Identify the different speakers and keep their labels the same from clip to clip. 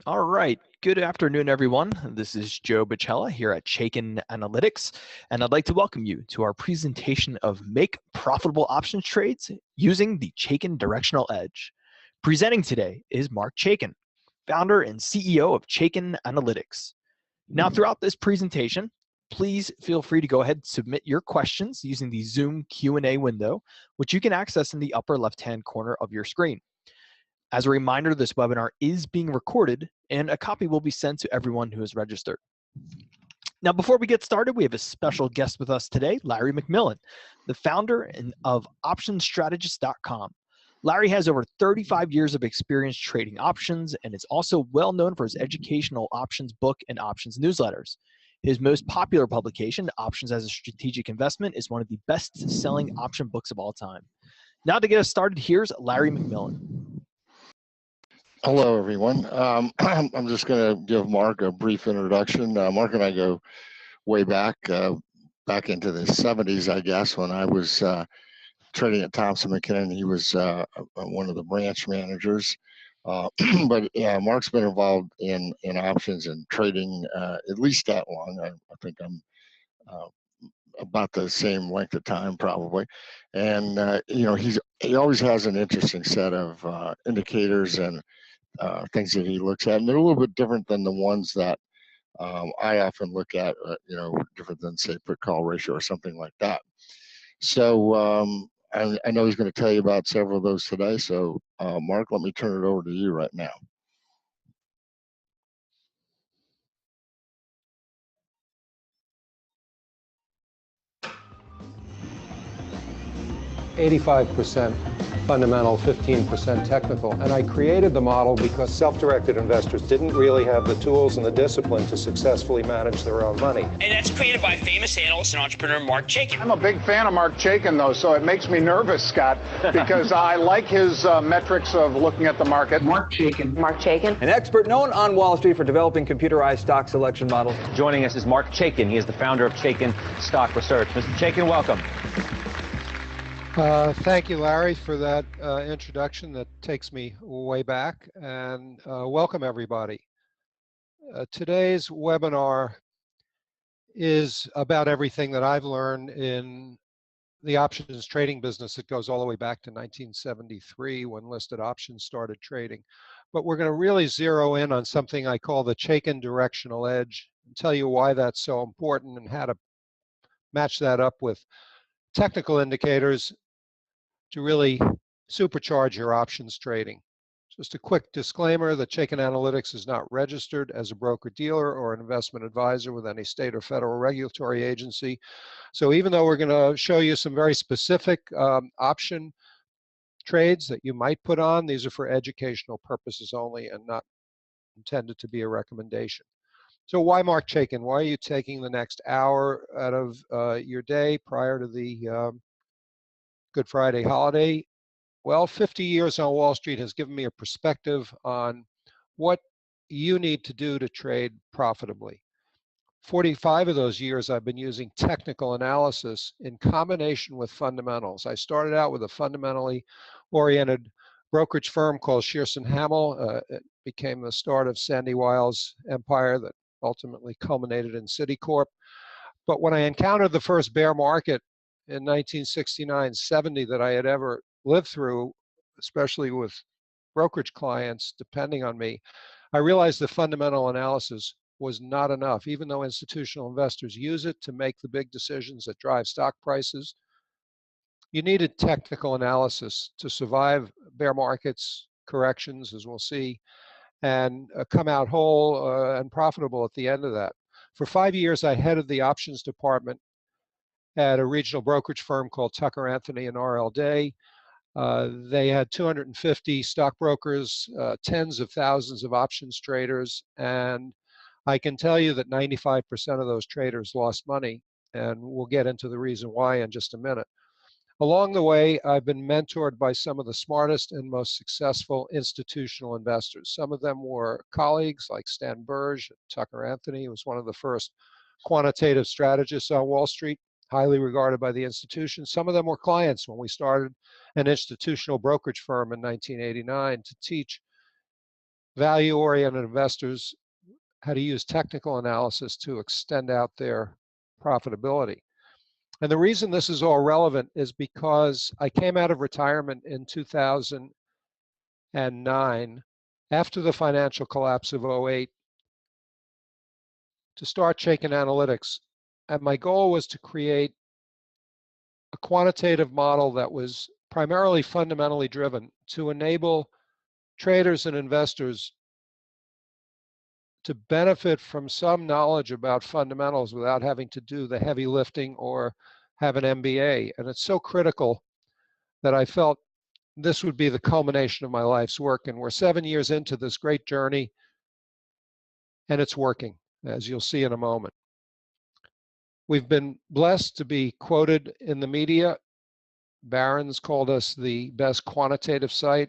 Speaker 1: All right. Good afternoon, everyone. This is Joe Bicella here at Chaikin Analytics, and I'd like to welcome you to our presentation of Make Profitable Options Trades using the Chaikin Directional Edge. Presenting today is Marc Chaikin, founder and CEO of Chaikin Analytics. Now, throughout this presentation, please feel free to go ahead and submit your questions using the Zoom Q&A window, which you can access in the upper left-hand corner of your screen. As a reminder, this webinar is being recorded and a copy will be sent to everyone who is registered. Now, before we get started, we have a special guest with us today, Larry McMillan, the founder of OptionsStrategist.com. Larry has over 35 years of experience trading options and is also well known for his educational options book and options newsletters. His most popular publication, Options as a Strategic Investment, is one of the best-selling option books of all time. Now to get us started, here's Larry McMillan.
Speaker 2: Hello, everyone. I'm just going to give Marc a brief introduction. Marc and I go way back into the 70s, I guess, when I was trading at Thompson McKinnon. He was one of the branch managers. But yeah, Marc's been involved in options and trading at least that long. I think I'm about the same length of time, probably. And he always has an interesting set of indicators and things that he looks at, and they're a little bit different than the ones that I often look at, different than, say, put call ratio or something like that. So I know he's going to tell you about several of those today. So Marc, let me turn it over to you right now.
Speaker 3: %85 fundamental, 15% technical. And I created the model because self-directed investors didn't really have the tools and the discipline to successfully manage their own money.
Speaker 4: And that's created by famous analyst and entrepreneur Marc Chaikin.
Speaker 5: I'm a big fan of Marc Chaikin, though, so it makes me nervous, Scott, because I like his metrics of looking at the market.
Speaker 6: Marc Chaikin.
Speaker 7: Marc Chaikin.
Speaker 8: An expert known on Wall Street for developing computerized stock selection models.
Speaker 9: Joining us is Marc Chaikin. He is the founder of Chaikin Stock Research. Mr. Chaikin, welcome.
Speaker 3: Thank you, Larry, for that introduction that takes me way back, and welcome everybody. Today's webinar is about everything that I've learned in the options trading business. It goes all the way back to 1973 when listed options started trading. But we're going to really zero in on something I call the Chaikin Directional Edge and tell you why that's so important and how to match that up with technical indicators to really supercharge your options trading. Just a quick disclaimer that Chaikin Analytics is not registered as a broker-dealer or an investment advisor with any state or federal regulatory agency. So even though we're going to show you some very specific option trades that you might put on, these are for educational purposes only and not intended to be a recommendation. So why Marc Chaikin? Why are you taking the next hour out of your day prior to the Good Friday holiday? Well, 50 years on Wall Street has given me a perspective on what you need to do to trade profitably. 45 of those years I've been using technical analysis in combination with fundamentals. I started out with a fundamentally oriented brokerage firm called Shearson Hamel. It became the start of Sandy Weil's empire that ultimately culminated in Citicorp. But when I encountered the first bear market in 1969-70 that I had ever lived through, especially with brokerage clients depending on me, I realized the fundamental analysis was not enough. Even though institutional investors use it to make the big decisions that drive stock prices, you needed technical analysis to survive bear markets, corrections, as we'll see, and come out whole and profitable at the end of that. For 5 years, I headed the options department at a regional brokerage firm called Tucker Anthony and R.L. Day. They had 250 stockbrokers, tens of thousands of options traders, and I can tell you that 95% of those traders lost money, and we'll get into the reason why in just a minute. Along the way, I've been mentored by some of the smartest and most successful institutional investors. Some of them were colleagues like Stan Burge at Tucker Anthony, who was one of the first quantitative strategists on Wall Street, highly regarded by the institution. Some of them were clients when we started an institutional brokerage firm in 1989 to teach value-oriented investors how to use technical analysis to extend out their profitability. And the reason this is all relevant is because I came out of retirement in 2009 after the financial collapse of '08 to start Chaikin Analytics. And my goal was to create a quantitative model that was primarily fundamentally driven to enable traders and investors to benefit from some knowledge about fundamentals without having to do the heavy lifting or have an MBA. And it's so critical that I felt this would be the culmination of my life's work. And we're 7 years into this great journey, and it's working, as you'll see in a moment. We've been blessed to be quoted in the media. Barron's called us the best quantitative site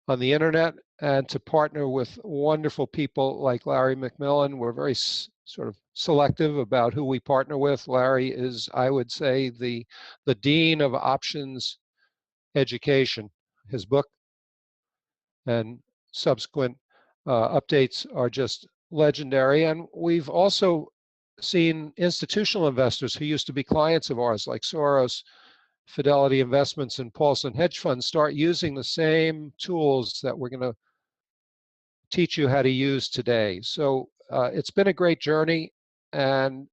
Speaker 3: on the internet, and to partner with wonderful people like Larry McMillan. We're very sort of selective about who we partner with. Larry is, I would say, the dean of options education. His book and subsequent updates are just legendary. And we've also seen institutional investors who used to be clients of ours, like Soros, Fidelity Investments, and Paulson Hedge Funds, start using the same tools that we're going to teach you how to use today. So it's been a great journey, and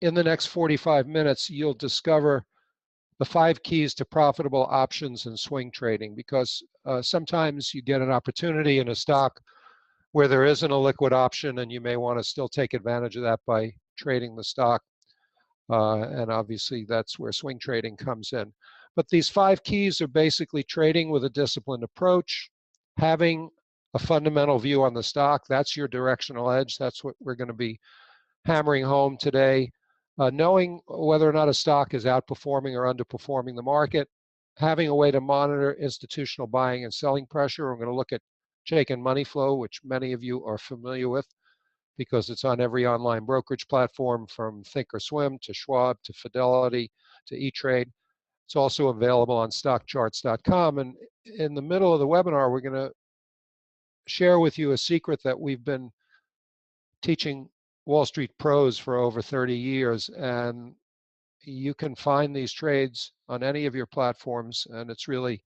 Speaker 3: in the next 45 minutes, you'll discover the 5 keys to profitable options and swing trading, because sometimes you get an opportunity in a stock where there isn't a liquid option, and you may want to still take advantage of that by trading the stock. And obviously, that's where swing trading comes in. But these 5 keys are basically trading with a disciplined approach, having a fundamental view on the stock. That's your directional edge. That's what we're going to be hammering home today. Knowing whether or not a stock is outperforming or underperforming the market, having a way to monitor institutional buying and selling pressure. We're going to look at Chaikin Money Flow, which many of you are familiar with because it's on every online brokerage platform, from Thinkorswim to Schwab to Fidelity to E-Trade. It's also available on stockcharts.com. And in the middle of the webinar, we're going to share with you a secret that we've been teaching Wall Street pros for over 30 years. And you can find these trades on any of your platforms, and it's really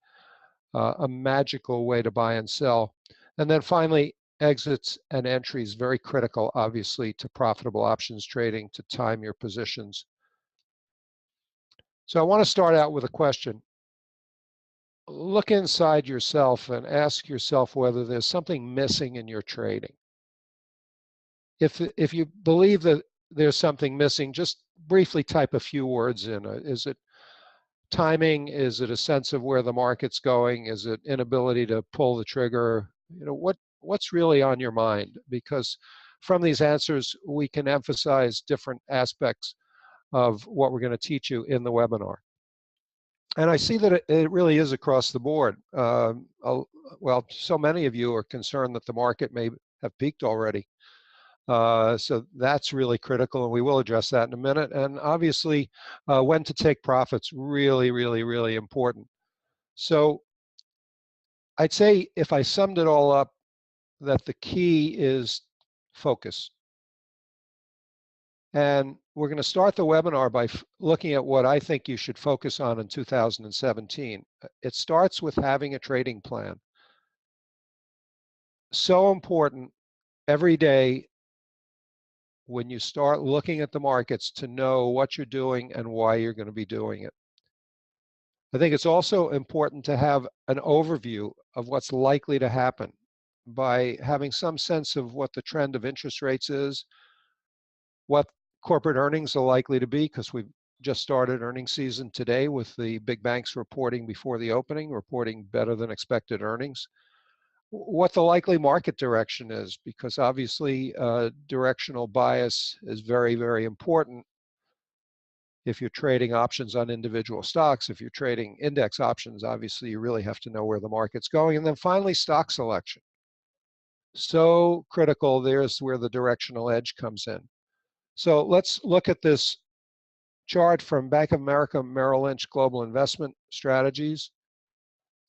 Speaker 3: a magical way to buy and sell. And then finally, exits and entries, very critical, obviously, to profitable options trading, to time your positions. So I want to start out with a question. Look inside yourself and ask yourself whether there's something missing in your trading. If you believe that there's something missing, just briefly type a few words in. Is it timing? Is it a sense of where the market's going? Is it inability to pull the trigger? You know, what's really on your mind? Because from these answers, we can emphasize different aspects of what we're going to teach you in the webinar. And I see that it really is across the board. Well, so many of you are concerned that the market may have peaked already. So that's really critical, and we will address that in a minute. And obviously, when to take profits, really, really, really important. So I'd say, if I summed it all up, that the key is focus. And we're going to start the webinar by looking at what I think you should focus on in 2017. It starts with having a trading plan. So important every day when you start looking at the markets to know what you're doing and why you're going to be doing it. I think it's also important to have an overview of what's likely to happen by having some sense of what the trend of interest rates is, what corporate earnings are likely to be, because we've just started earnings season today with the big banks reporting before the opening, reporting better than expected earnings. What the likely market direction is, because obviously directional bias is very, very important. If you're trading options on individual stocks, if you're trading index options, obviously you really have to know where the market's going. And then finally, stock selection. So critical. There's where the directional edge comes in. So let's look at this chart from Bank of America Merrill Lynch Global Investment Strategies.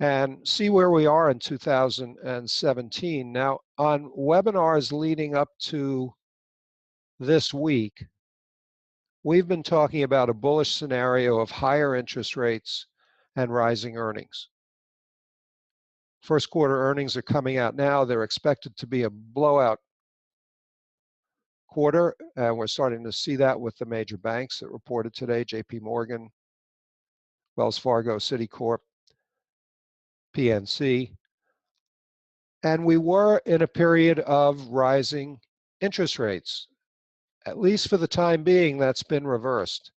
Speaker 3: and see where we are in 2017. Now, on webinars leading up to this week, we've been talking about a bullish scenario of higher interest rates and rising earnings. First quarter earnings are coming out now. They're expected to be a blowout quarter, and we're starting to see that with the major banks that reported today: JP Morgan, Wells Fargo, Citicorp, PNC. And we were in a period of rising interest rates. At least for the time being, that's been reversed.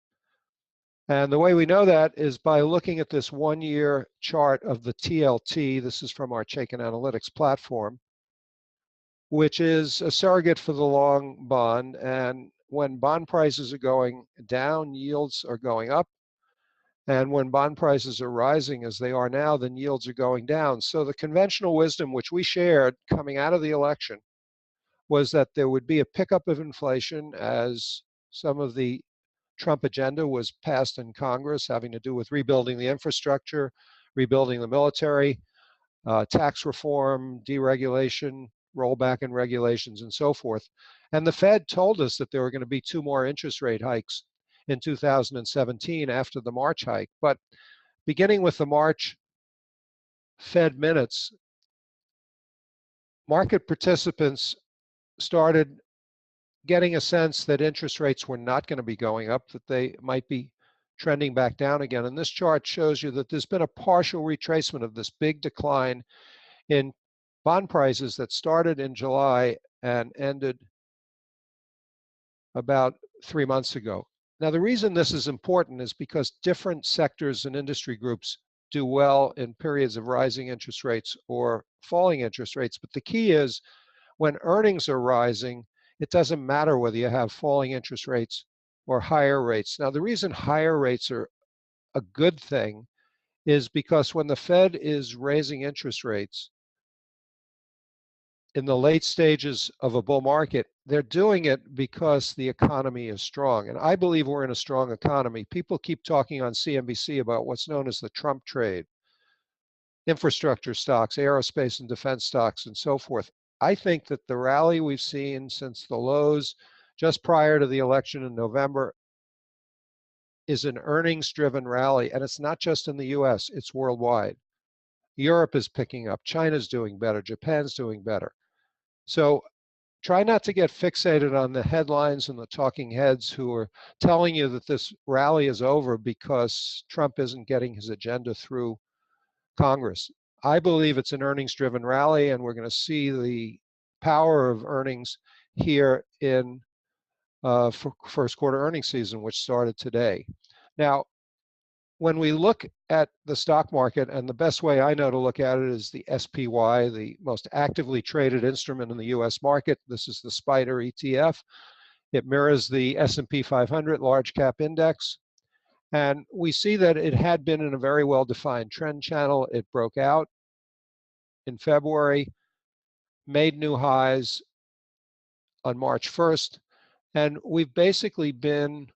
Speaker 3: And the way we know that is by looking at this one-year chart of the TLT. This is from our Chaikin Analytics platform, which is a surrogate for the long bond. And when bond prices are going down, yields are going up. And when bond prices are rising, as they are now, then yields are going down. So the conventional wisdom, which we shared coming out of the election, was that there would be a pickup of inflation as some of the Trump agenda was passed in Congress, having to do with rebuilding the infrastructure, rebuilding the military, tax reform, deregulation, rollback in regulations, and so forth. And the Fed told us that there were going to be 2 more interest rate hikes in 2017 after the March hike. But beginning with the March Fed minutes, market participants started getting a sense that interest rates were not going to be going up, that they might be trending back down again. And this chart shows you that there's been a partial retracement of this big decline in bond prices that started in July and ended about 3 months ago. Now, the reason this is important is because different sectors and industry groups do well in periods of rising interest rates or falling interest rates. But the key is when earnings are rising, it doesn't matter whether you have falling interest rates or higher rates. Now, the reason higher rates are a good thing is because when the Fed is raising interest rates in the late stages of a bull market, they're doing it because the economy is strong. And I believe we're in a strong economy. People keep talking on CNBC about what's known as the Trump trade, infrastructure stocks, aerospace and defense stocks, and so forth. I think that the rally we've seen since the lows just prior to the election in November is an earnings-driven rally, and it's not just in the US, it's worldwide. Europe is picking up, China's doing better, Japan's doing better. So try not to get fixated on the headlines and the talking heads who are telling you that this rally is over because Trump isn't getting his agenda through Congress. I believe it's an earnings-driven rally, and we're going to see the power of earnings here in first quarter earnings season, which started today. Now, when we look at the stock market, and the best way I know to look at it is the SPY, the most actively traded instrument in the US market. This is the SPDR ETF. It mirrors the S&P 500 large cap index. And we see that it had been in a very well-defined trend channel. It broke out in February, made new highs on March 1st, and we've basically been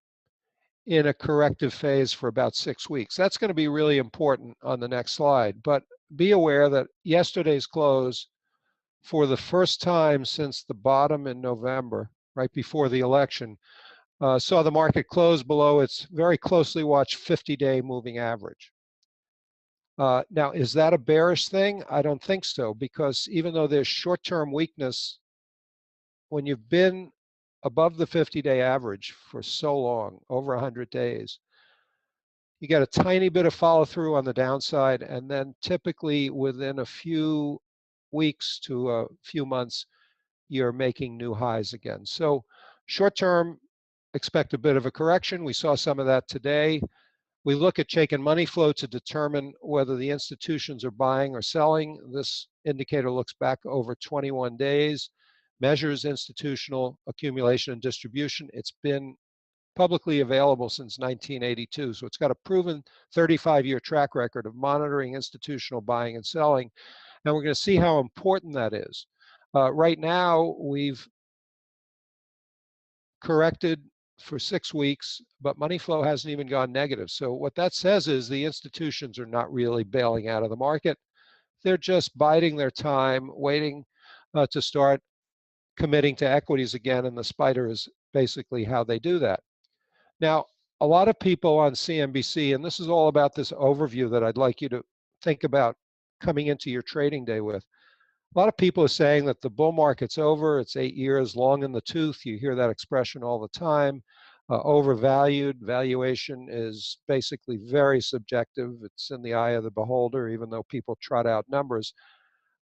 Speaker 3: in a corrective phase for about 6 weeks. That's going to be really important on the next slide. But be aware that yesterday's close, for the first time since the bottom in November, right before the election, saw the market close below its very closely watched 50-day moving average. Now, is that a bearish thing? I don't think so, because even though there's short-term weakness, when you've been above the 50-day average for so long, over 100 days, you get a tiny bit of follow through on the downside, and then typically within a few weeks to a few months, you're making new highs again. So short term, expect a bit of a correction. We saw some of that today. We look at Chaikin Money Flow to determine whether the institutions are buying or selling. This indicator looks back over 21 days. Measures institutional accumulation and distribution. It's been publicly available since 1982, so it's got a proven 35-year track record of monitoring institutional buying and selling, and we're going to see how important that is. Right now, we've corrected for 6 weeks, but money flow hasn't even gone negative. So what that says is the institutions are not really bailing out of the market. They're just biding their time, waiting to start committing to equities again, and the spider is basically how they do that. Now, a lot of people on CNBC, and this is all about this overview that I'd like you to think about coming into your trading day with. A lot of people are saying that the bull market's over, it's 8 years long in the tooth. You hear that expression all the time. Overvalued, valuation is basically very subjective. It's in the eye of the beholder, even though people trot out numbers.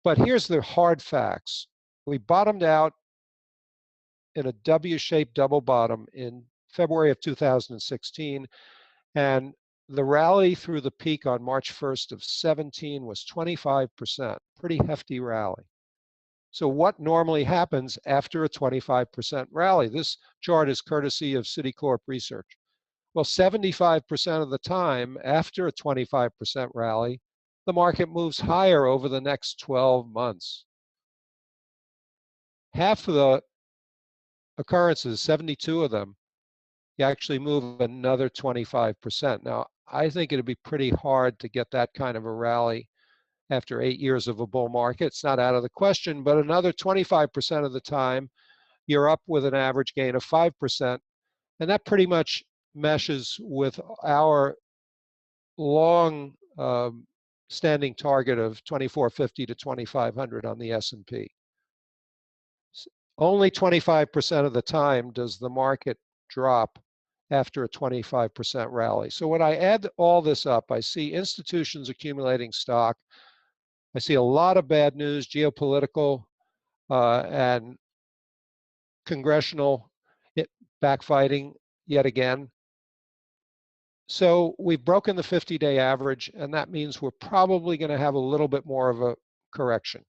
Speaker 3: But here's the hard facts. We bottomed out in a W-shaped double bottom in February of 2016, and the rally through the peak on March 1st of 17 was 25%, pretty hefty rally. So what normally happens after a 25% rally? This chart is courtesy of Citicorp Research. Well, 75% of the time after a 25% rally, the market moves higher over the next 12 months. Half of the occurrences, 72 of them, you actually move another 25%. Now, I think it'd be pretty hard to get that kind of a rally after 8 years of a bull market. It's not out of the question, but another 25% of the time, you're up with an average gain of 5%. And that pretty much meshes with our long standing target of 2450 to 2500 on the S&P. Only 25% of the time does the market drop after a 25% rally. So when I add all this up, I see institutions accumulating stock. I see a lot of bad news, geopolitical and congressional backfighting yet again. So we've broken the 50-day average, and that means we're probably going to have a little bit more of a correction.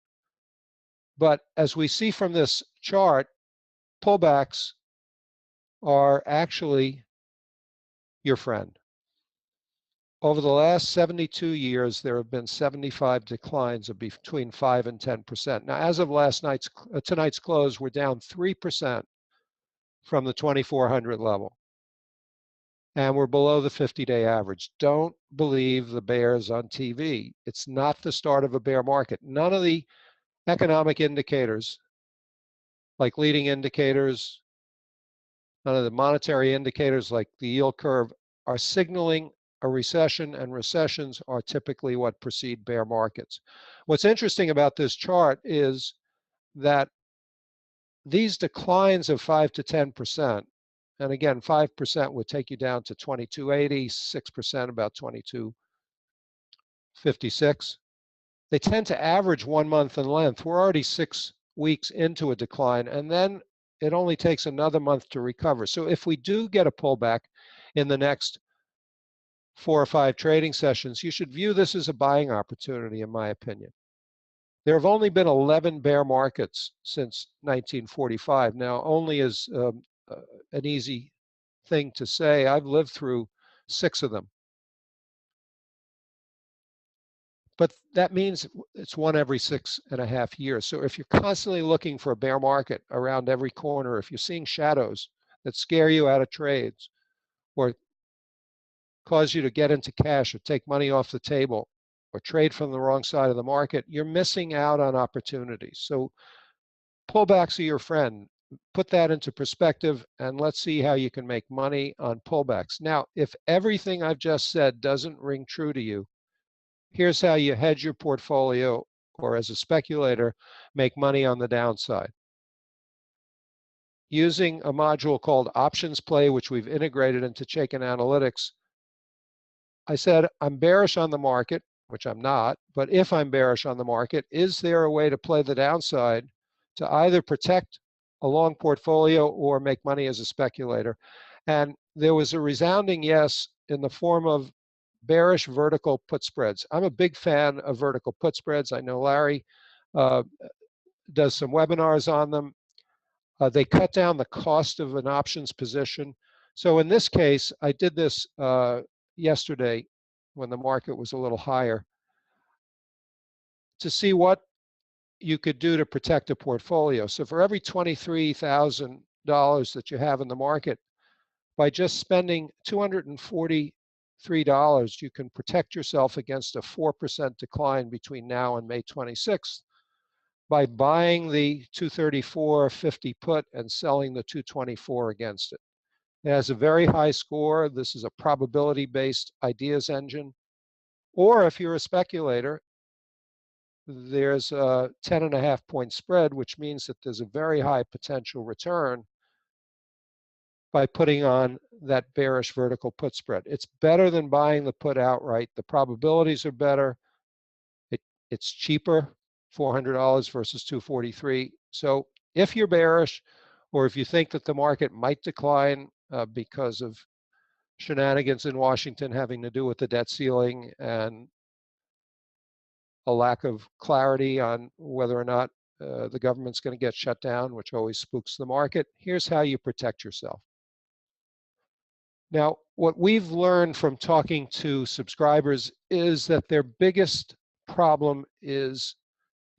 Speaker 3: But as we see from this chart, pullbacks are actually your friend. Over the last 72 years, there have been 75 declines of between 5 and 10%. Now, as of tonight's close, we're down 3% from the 2400 level. And we're below the 50-day average. Don't believe the bears on TV. It's not the start of a bear market. None of the economic indicators, like leading indicators, none of the monetary indicators like the yield curve are signaling a recession, and recessions are typically what precede bear markets. What's interesting about this chart is that these declines of 5 to 10%, and again, 5% would take you down to 2280, 6% about 2256. They tend to average 1 month in length. We're already 6 weeks into a decline, and then it only takes another month to recover. So if we do get a pullback in the next 4 or 5 trading sessions, you should view this as a buying opportunity, in my opinion. There have only been 11 bear markets since 1945. Now, only is an easy thing to say. I've lived through 6 of them. But that means it's one every 6.5 years. So if you're constantly looking for a bear market around every corner, if you're seeing shadows that scare you out of trades or cause you to get into cash or take money off the table or trade from the wrong side of the market, you're missing out on opportunities. So pullbacks are your friend. Put that into perspective, and let's see how you can make money on pullbacks. Now, if everything I've just said doesn't ring true to you, here's how you hedge your portfolio, or as a speculator, make money on the downside. Using a module called OptionsPlay, which we've integrated into Chaikin Analytics, I said, I'm bearish on the market, which I'm not, but if I'm bearish on the market, is there a way to play the downside to either protect a long portfolio or make money as a speculator? And there was a resounding yes in the form of bearish vertical put spreads. I'm a big fan of vertical put spreads. I know Larry does some webinars on them. They cut down the cost of an options position. So in this case, I did this yesterday when the market was a little higher to see what you could do to protect a portfolio. So for every $23,000 that you have in the market, by just spending $243, you can protect yourself against a 4% decline between now and May 26th by buying the 234.50 put and selling the 224 against it. It has a very high score. This is a probability-based ideas engine. Or if you're a speculator, there's a 10.5-point spread, which means that there's a very high potential return by putting on that bearish vertical put spread. It's better than buying the put outright. The probabilities are better. It's cheaper, $400 versus $243. So if you're bearish, or if you think that the market might decline because of shenanigans in Washington having to do with the debt ceiling and a lack of clarity on whether or not the government's going to get shut down, which always spooks the market, here's how you protect yourself. Now, what we've learned from talking to subscribers is that their biggest problem is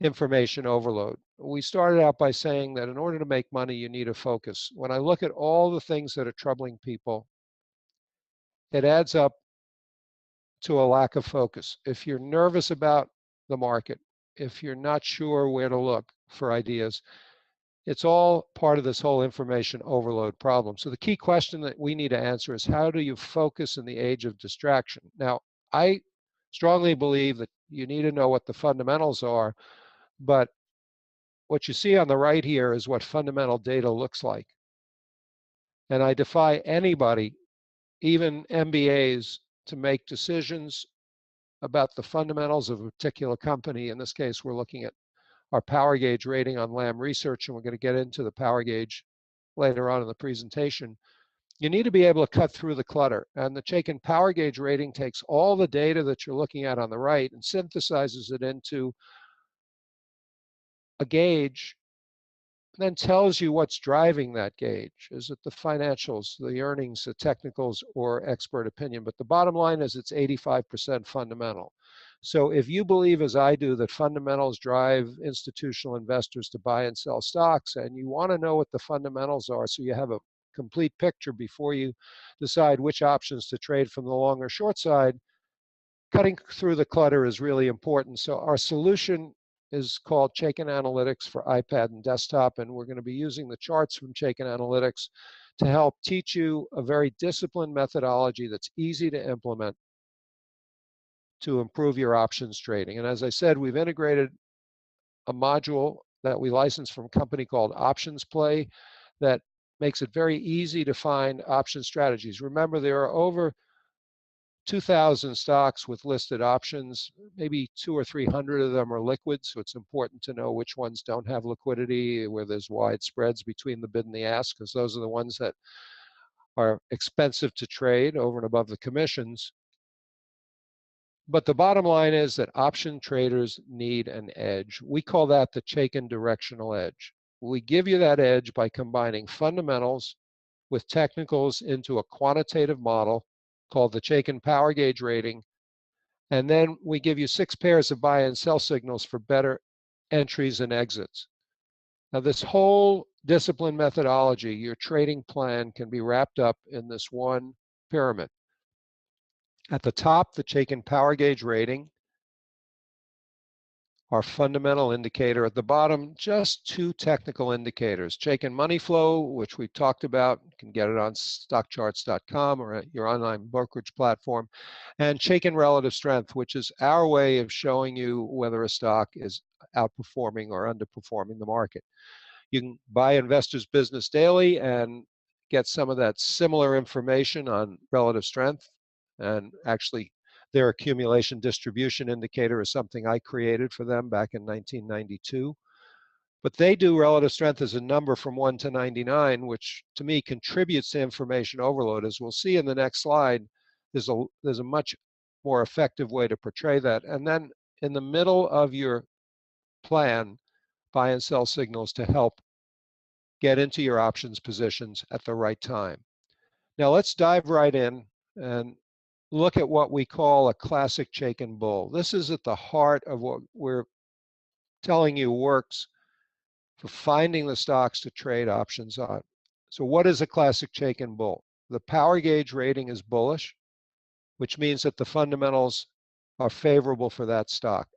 Speaker 3: information overload. We started out by saying that in order to make money, you need a focus. When I look at all the things that are troubling people, it adds up to a lack of focus. If you're nervous about the market, if you're not sure where to look for ideas, it's all part of this whole information overload problem. So the key question that we need to answer is, how do you focus in the age of distraction? Now, I strongly believe that you need to know what the fundamentals are, but what you see on the right here is what fundamental data looks like. And I defy anybody, even MBAs, to make decisions about the fundamentals of a particular company. In this case, we're looking at our power gauge rating on Lam Research, and we're going to get into the power gauge later on in the presentation. You need to be able to cut through the clutter. And the Chaikin power gauge rating takes all the data that you're looking at on the right and synthesizes it into a gauge, then tells you what's driving that gauge. Is it the financials, the earnings, the technicals, or expert opinion? But the bottom line is it's 85% fundamental. So if you believe, as I do, that fundamentals drive institutional investors to buy and sell stocks, and you want to know what the fundamentals are so you have a complete picture before you decide which options to trade from the long or short side, cutting through the clutter is really important. So our solution is called Chaikin Analytics for iPad and desktop, and we're going to be using the charts from Chaikin Analytics to help teach you a very disciplined methodology that's easy to implement to improve your options trading. And as I said, we've integrated a module that we license from a company called OptionsPlay that makes it very easy to find option strategies. Remember, there are over 2,000 stocks with listed options. Maybe 200 or 300 of them are liquid, so it's important to know which ones don't have liquidity, where there's wide spreads between the bid and the ask, because those are the ones that are expensive to trade over and above the commissions. But the bottom line is that option traders need an edge. We call that the Chaikin directional edge. We give you that edge by combining fundamentals with technicals into a quantitative model called the Chaikin power gauge rating. And then we give you 6 pairs of buy and sell signals for better entries and exits. Now, this whole discipline methodology, your trading plan, can be wrapped up in this one pyramid. At the top, the Chaikin power gauge rating, our fundamental indicator. At the bottom, just 2 technical indicators. Chaikin Money Flow, which we talked about, you can get it on stockcharts.com or at your online brokerage platform, and Chaikin Relative Strength, which is our way of showing you whether a stock is outperforming or underperforming the market. You can buy Investors Business Daily and get some of that similar information on relative strength, and actually their accumulation distribution indicator is something I created for them back in 1992. But they do relative strength as a number from 1 to 99, which to me contributes to information overload. As we'll see in the next slide, there's a much more effective way to portray that. And then in the middle of your plan, buy and sell signals to help get into your options positions at the right time. Now let's dive right in and look at what we call a classic Chaikin bull. This is at the heart of what we're telling you works for finding the stocks to trade options on. So what is a classic Chaikin bull? The power gauge rating is bullish, which means that the fundamentals are favorable for that stock.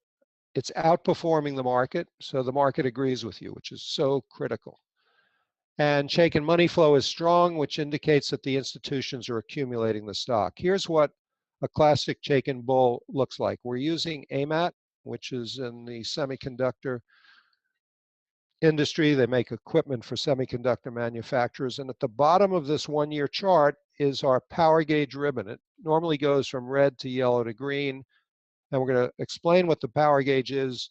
Speaker 3: It's outperforming the market, so the market agrees with you, which is so critical. And Chaikin Money Flow is strong, which indicates that the institutions are accumulating the stock. Here's what a classic Chaikin bull looks like. We're using AMAT, which is in the semiconductor industry. They make equipment for semiconductor manufacturers. And at the bottom of this one-year chart is our power gauge ribbon. It normally goes from red to yellow to green. And we're going to explain what the power gauge is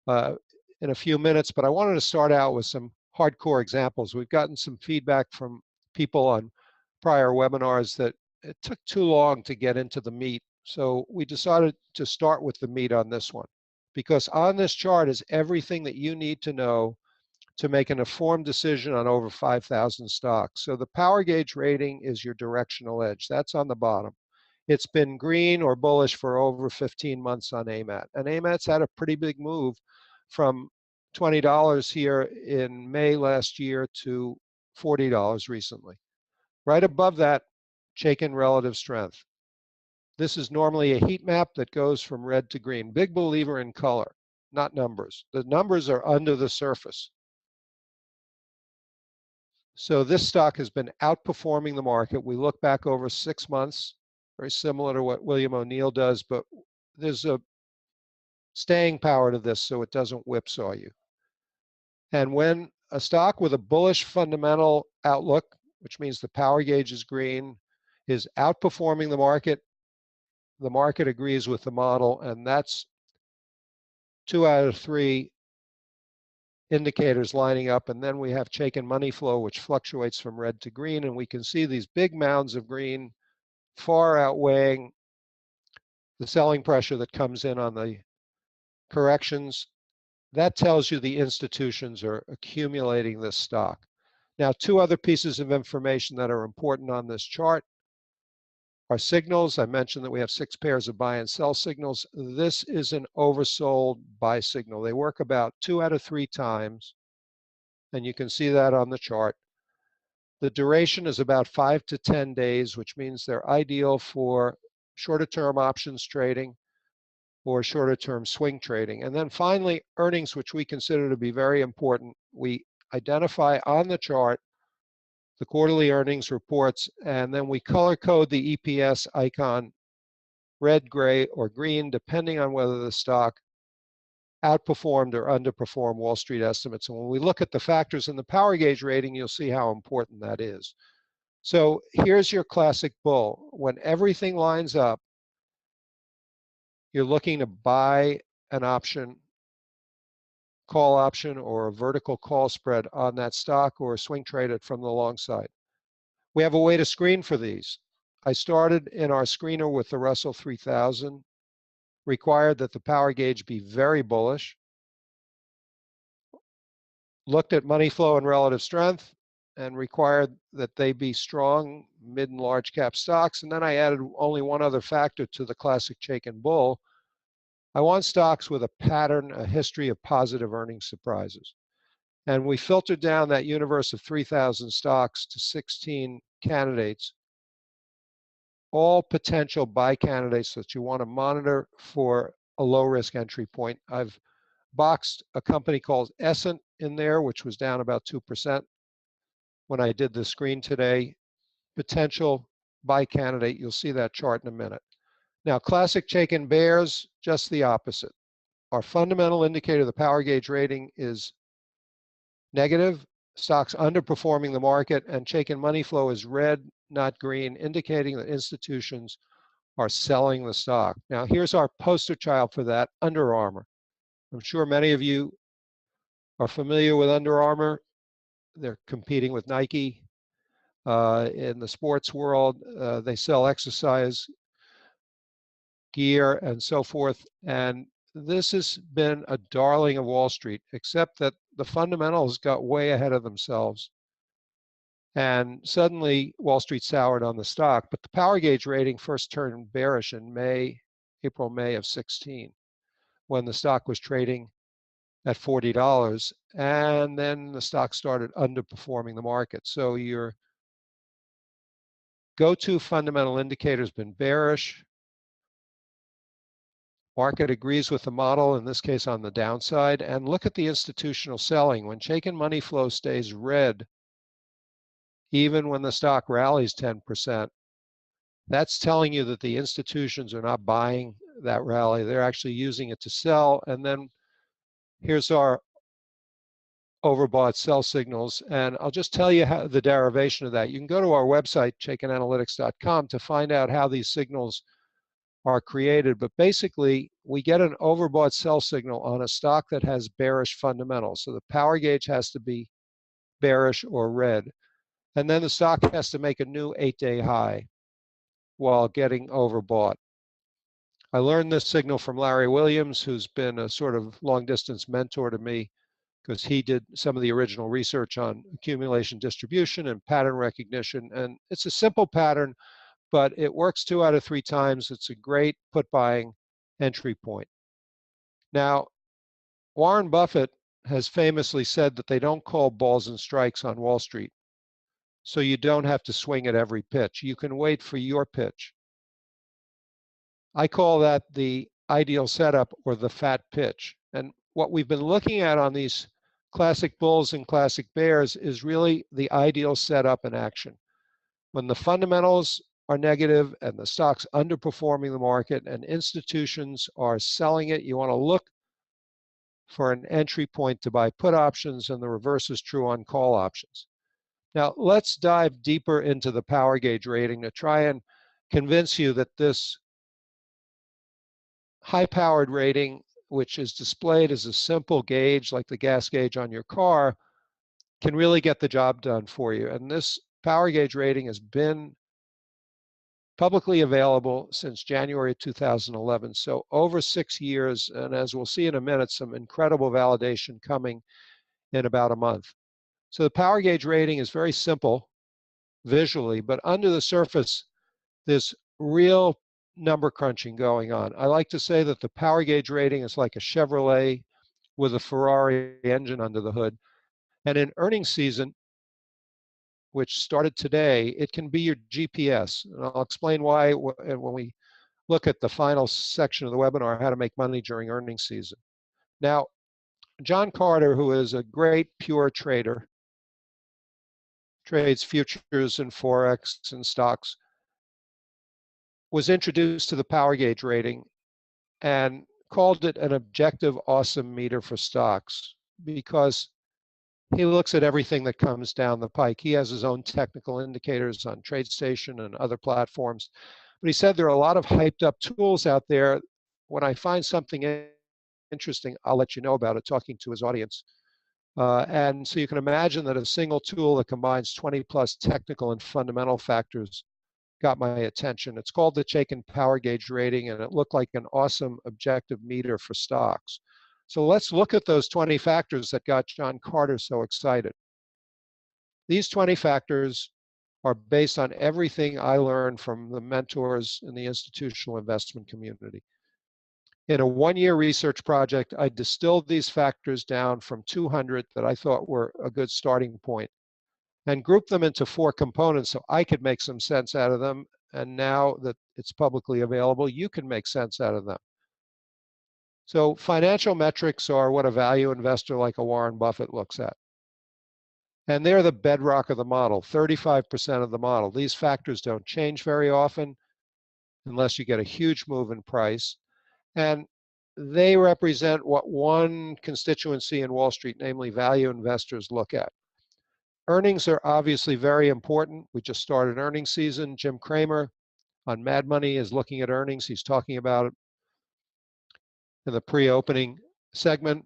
Speaker 3: in a few minutes, but I wanted to start out with some hardcore examples. We've gotten some feedback from people on prior webinars that it took too long to get into the meat. So we decided to start with the meat on this one, because on this chart is everything that you need to know to make an informed decision on over 5,000 stocks. So the power gauge rating is your directional edge. That's on the bottom. It's been green or bullish for over 15 months on AMAT. And AMAT's had a pretty big move from $20 here in May last year to $40 recently. Right above that, Chaikin relative strength. This is normally a heat map that goes from red to green. Big believer in color, not numbers. The numbers are under the surface. So this stock has been outperforming the market. We look back over 6 months, very similar to what William O'Neill does, but there's a staying power to this so it doesn't whipsaw you. And when a stock with a bullish fundamental outlook, which means the power gauge is green, is outperforming the market agrees with the model, and that's 2 out of 3 indicators lining up. And then we have Chaikin Money Flow, which fluctuates from red to green, and we can see these big mounds of green far outweighing the selling pressure that comes in on the corrections. That tells you the institutions are accumulating this stock. Now, 2 other pieces of information that are important on this chart are signals. I mentioned that we have 6 pairs of buy and sell signals. This is an oversold buy signal. They work about 2 out of 3 times, and you can see that on the chart. The duration is about 5 to 10 days, which means they're ideal for shorter term options trading or shorter term swing trading. And then finally, earnings, which we consider to be very important. We identify on the chart the quarterly earnings reports, and then we color code the EPS icon red, gray, or green, depending on whether the stock outperformed or underperformed Wall Street estimates. And when we look at the factors in the power gauge rating, you'll see how important that is. So here's your classic bull. When everything lines up, you're looking to buy an option, call option, or a vertical call spread on that stock, or swing trade it from the long side. We have a way to screen for these. I started in our screener with the Russell 3000, required that the power gauge be very bullish, looked at money flow and relative strength, and required that they be strong mid and large cap stocks. And then I added only one other factor to the classic Chaikin bull. I want stocks with a pattern, a history of positive earnings surprises. And we filtered down that universe of 3,000 stocks to 16 candidates, all potential buy candidates that you want to monitor for a low risk entry point. I've boxed a company called Essent in there, which was down about 2% when I did the screen today. Potential buy candidate, you'll see that chart in a minute. Now, classic Chaikin bears, just the opposite. Our fundamental indicator, the power gauge rating, is negative. Stocks underperforming the market, and Chaikin Money Flow is red, not green, indicating that institutions are selling the stock. Now, here's our poster child for that, Under Armour. I'm sure many of you are familiar with Under Armour. They're competing with Nike in the sports world. They sell exercise gear and so forth. And this has been a darling of Wall Street, except that the fundamentals got way ahead of themselves. And suddenly Wall Street soured on the stock. But the power gauge rating first turned bearish in April, May of 16, when the stock was trading at $40. And then the stock started underperforming the market. So your go-to fundamental indicator has been bearish. Market agrees with the model, in this case on the downside. And look at the institutional selling. When Chaikin Money Flow stays red, even when the stock rallies 10%, that's telling you that the institutions are not buying that rally. They're actually using it to sell. And then here's our overbought sell signals. And I'll just tell you how the derivation of that. You can go to our website, chaikinanalytics.com, to find out how these signals are created. But basically, we get an overbought sell signal on a stock that has bearish fundamentals. So the power gauge has to be bearish or red. And then the stock has to make a new 8-day high while getting overbought. I learned this signal from Larry Williams, who's been a sort of long-distance mentor to me, because he did some of the original research on accumulation distribution and pattern recognition. And it's a simple pattern, but it works 2 out of 3 times. It's a great put buying entry point. Now, Warren Buffett has famously said that they don't call balls and strikes on Wall Street. So you don't have to swing at every pitch. You can wait for your pitch. I call that the ideal setup or the fat pitch. And what we've been looking at on these classic bulls and classic bears is really the ideal setup in action. When the fundamentals are negative and the stock's underperforming the market and institutions are selling it, you want to look for an entry point to buy put options, and the reverse is true on call options. Now, let's dive deeper into the power gauge rating to try and convince you that this high-powered rating, which is displayed as a simple gauge like the gas gauge on your car, can really get the job done for you. And this power gauge rating has been publicly available since January 2011, so over 6 years, and as we'll see in a minute, some incredible validation coming in about a month. So the power gauge rating is very simple visually, but under the surface, there's real number crunching going on. I like to say that the power gauge rating is like a Chevrolet with a Ferrari engine under the hood. And in earnings season, which started today, it can be your GPS. And I'll explain why when we look at the final section of the webinar, how to make money during earnings season. Now, John Carter, who is a great pure trader, trades futures and Forex and stocks, was introduced to the power gauge rating and called it an objective awesome meter for stocks because he looks at everything that comes down the pike. He has his own technical indicators on TradeStation and other platforms. But he said there are a lot of hyped up tools out there. When I find something interesting, I'll let you know about it, talking to his audience. And so you can imagine that a single tool that combines 20 plus technical and fundamental factors got my attention. It's called the Chaikin Power Gauge Rating, and it looked like an awesome objective meter for stocks. So let's look at those 20 factors that got John Carter so excited. These 20 factors are based on everything I learned from the mentors in the institutional investment community. In a one-year research project, I distilled these factors down from 200 that I thought were a good starting point and grouped them into 4 components so I could make some sense out of them. And now that it's publicly available, you can make sense out of them. So financial metrics are what a value investor like a Warren Buffett looks at. And they're the bedrock of the model, 35% of the model. These factors don't change very often unless you get a huge move in price. And they represent what one constituency in Wall Street, namely value investors, look at. Earnings are obviously very important. We just started earnings season. Jim Cramer on Mad Money is looking at earnings. He's talking about it in the pre-opening segment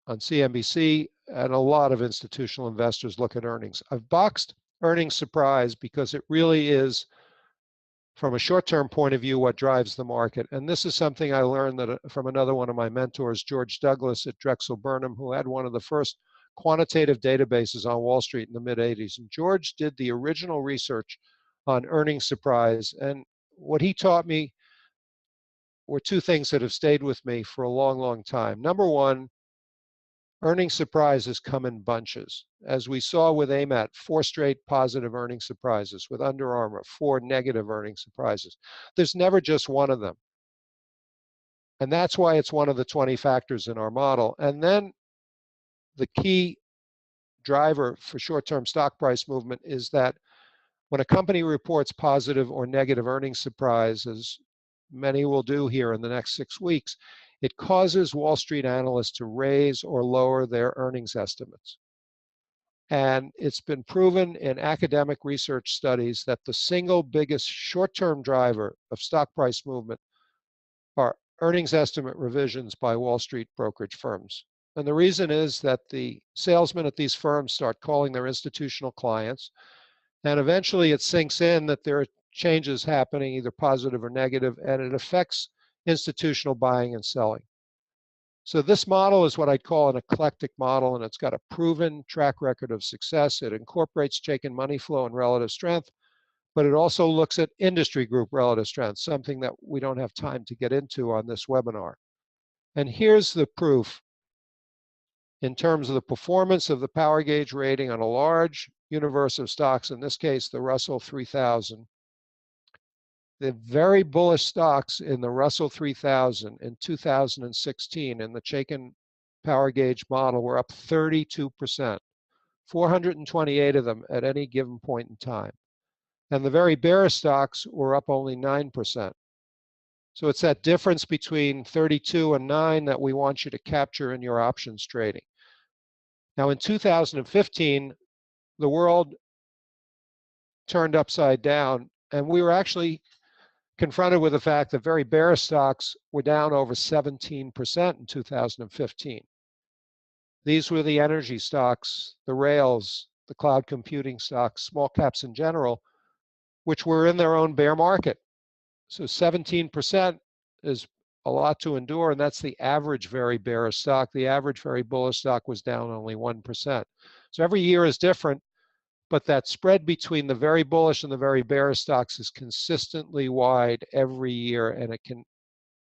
Speaker 3: on CNBC, and a lot of institutional investors look at earnings. I've boxed earnings surprise because it really is, from a short-term point of view, what drives the market. And this is something I learned from another one of my mentors, George Douglas at Drexel Burnham, who had one of the first quantitative databases on Wall Street in the mid-'80s. And George did the original research on earnings surprise. And what he taught me were 2 things that have stayed with me for a long, long time. Number one, earnings surprises come in bunches. As we saw with AMAT, 4 straight positive earnings surprises. With Under Armour, 4 negative earnings surprises. There's never just one of them. And that's why it's one of the 20 factors in our model. And then the key driver for short-term stock price movement is that when a company reports positive or negative earnings surprises, many will do here in the next 6 weeks, it causes Wall Street analysts to raise or lower their earnings estimates. And it's been proven in academic research studies that the single biggest short-term driver of stock price movement are earnings estimate revisions by Wall Street brokerage firms. And the reason is that the salesmen at these firms start calling their institutional clients, and eventually it sinks in that there are changes happening, either positive or negative, and it affects institutional buying and selling. So this model is what I'd call an eclectic model, and it's got a proven track record of success. It incorporates Chaikin Money Flow and relative strength, but it also looks at industry group relative strength, something that we don't have time to get into on this webinar. And here's the proof in terms of the performance of the power gauge rating on a large universe of stocks, in this case, the Russell 3000. The very bullish stocks in the Russell 3000 in 2016 in the Chaikin power gauge model were up 32%, 428 of them at any given point in time. And the very bearish stocks were up only 9%. So it's that difference between 32 and 9 that we want you to capture in your options trading. Now in 2015, the world turned upside down, and we were actually confronted with the fact that very bearish stocks were down over 17% in 2015. These were the energy stocks, the rails, the cloud computing stocks, small caps in general, which were in their own bear market. So 17% is a lot to endure, and that's the average very bearish stock. The average very bullish stock was down only 1%. So every year is different, but that spread between the very bullish and the very bearish stocks is consistently wide every year, and it can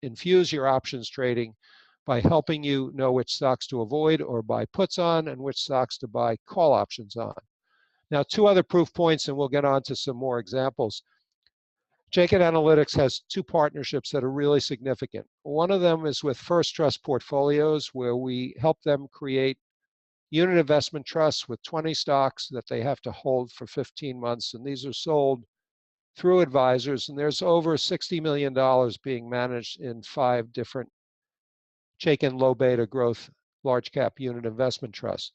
Speaker 3: infuse your options trading by helping you know which stocks to avoid or buy puts on and which stocks to buy call options on. Now, 2 other proof points, and we'll get on to some more examples. Chaikin Analytics has 2 partnerships that are really significant. One of them is with First Trust Portfolios, where we help them create unit investment trusts with 20 stocks that they have to hold for 15 months. And these are sold through advisors. And there's over $60 million being managed in 5 different Chaikin low beta growth large cap unit investment trusts.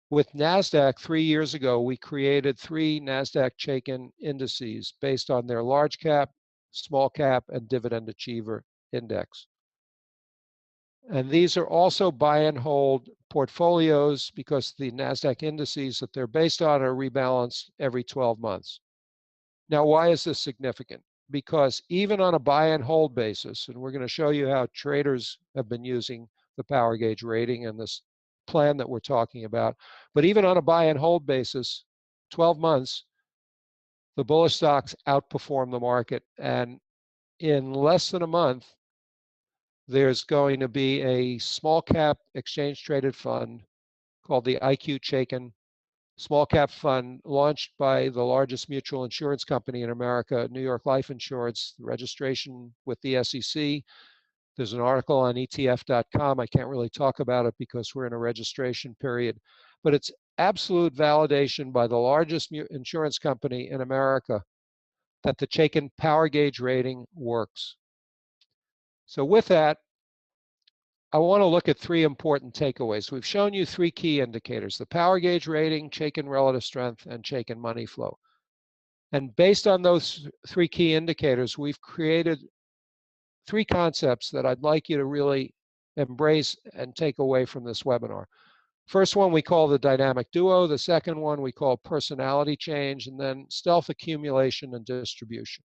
Speaker 3: With NASDAQ 3 years ago, we created 3 NASDAQ Chaikin indices based on their large cap, small cap, and dividend achiever index. And these are also buy and hold portfolios because the NASDAQ indices that they're based on are rebalanced every 12 months. Now, why is this significant? Because even on a buy and hold basis, and we're going to show you how traders have been using the power gauge rating and this plan that we're talking about, but even on a buy and hold basis, 12 months, the bullish stocks outperform the market. And in less than a month, there's going to be a small cap exchange traded fund called the IQ Chaikin small cap fund launched by the largest mutual insurance company in America, New York Life Insurance, registration with the SEC. There's an article on ETF.com. I can't really talk about it because we're in a registration period, but it's absolute validation by the largest insurance company in America that the Chaikin power gauge rating works. So with that, I want to look at 3 important takeaways. We've shown you 3 key indicators: the power gauge rating, Chaikin relative strength, and Chaikin money flow. And based on those 3 key indicators, we've created 3 concepts that I'd like you to really embrace and take away from this webinar. First one we call the dynamic duo. The second one we call personality change, and then stealth accumulation and distribution.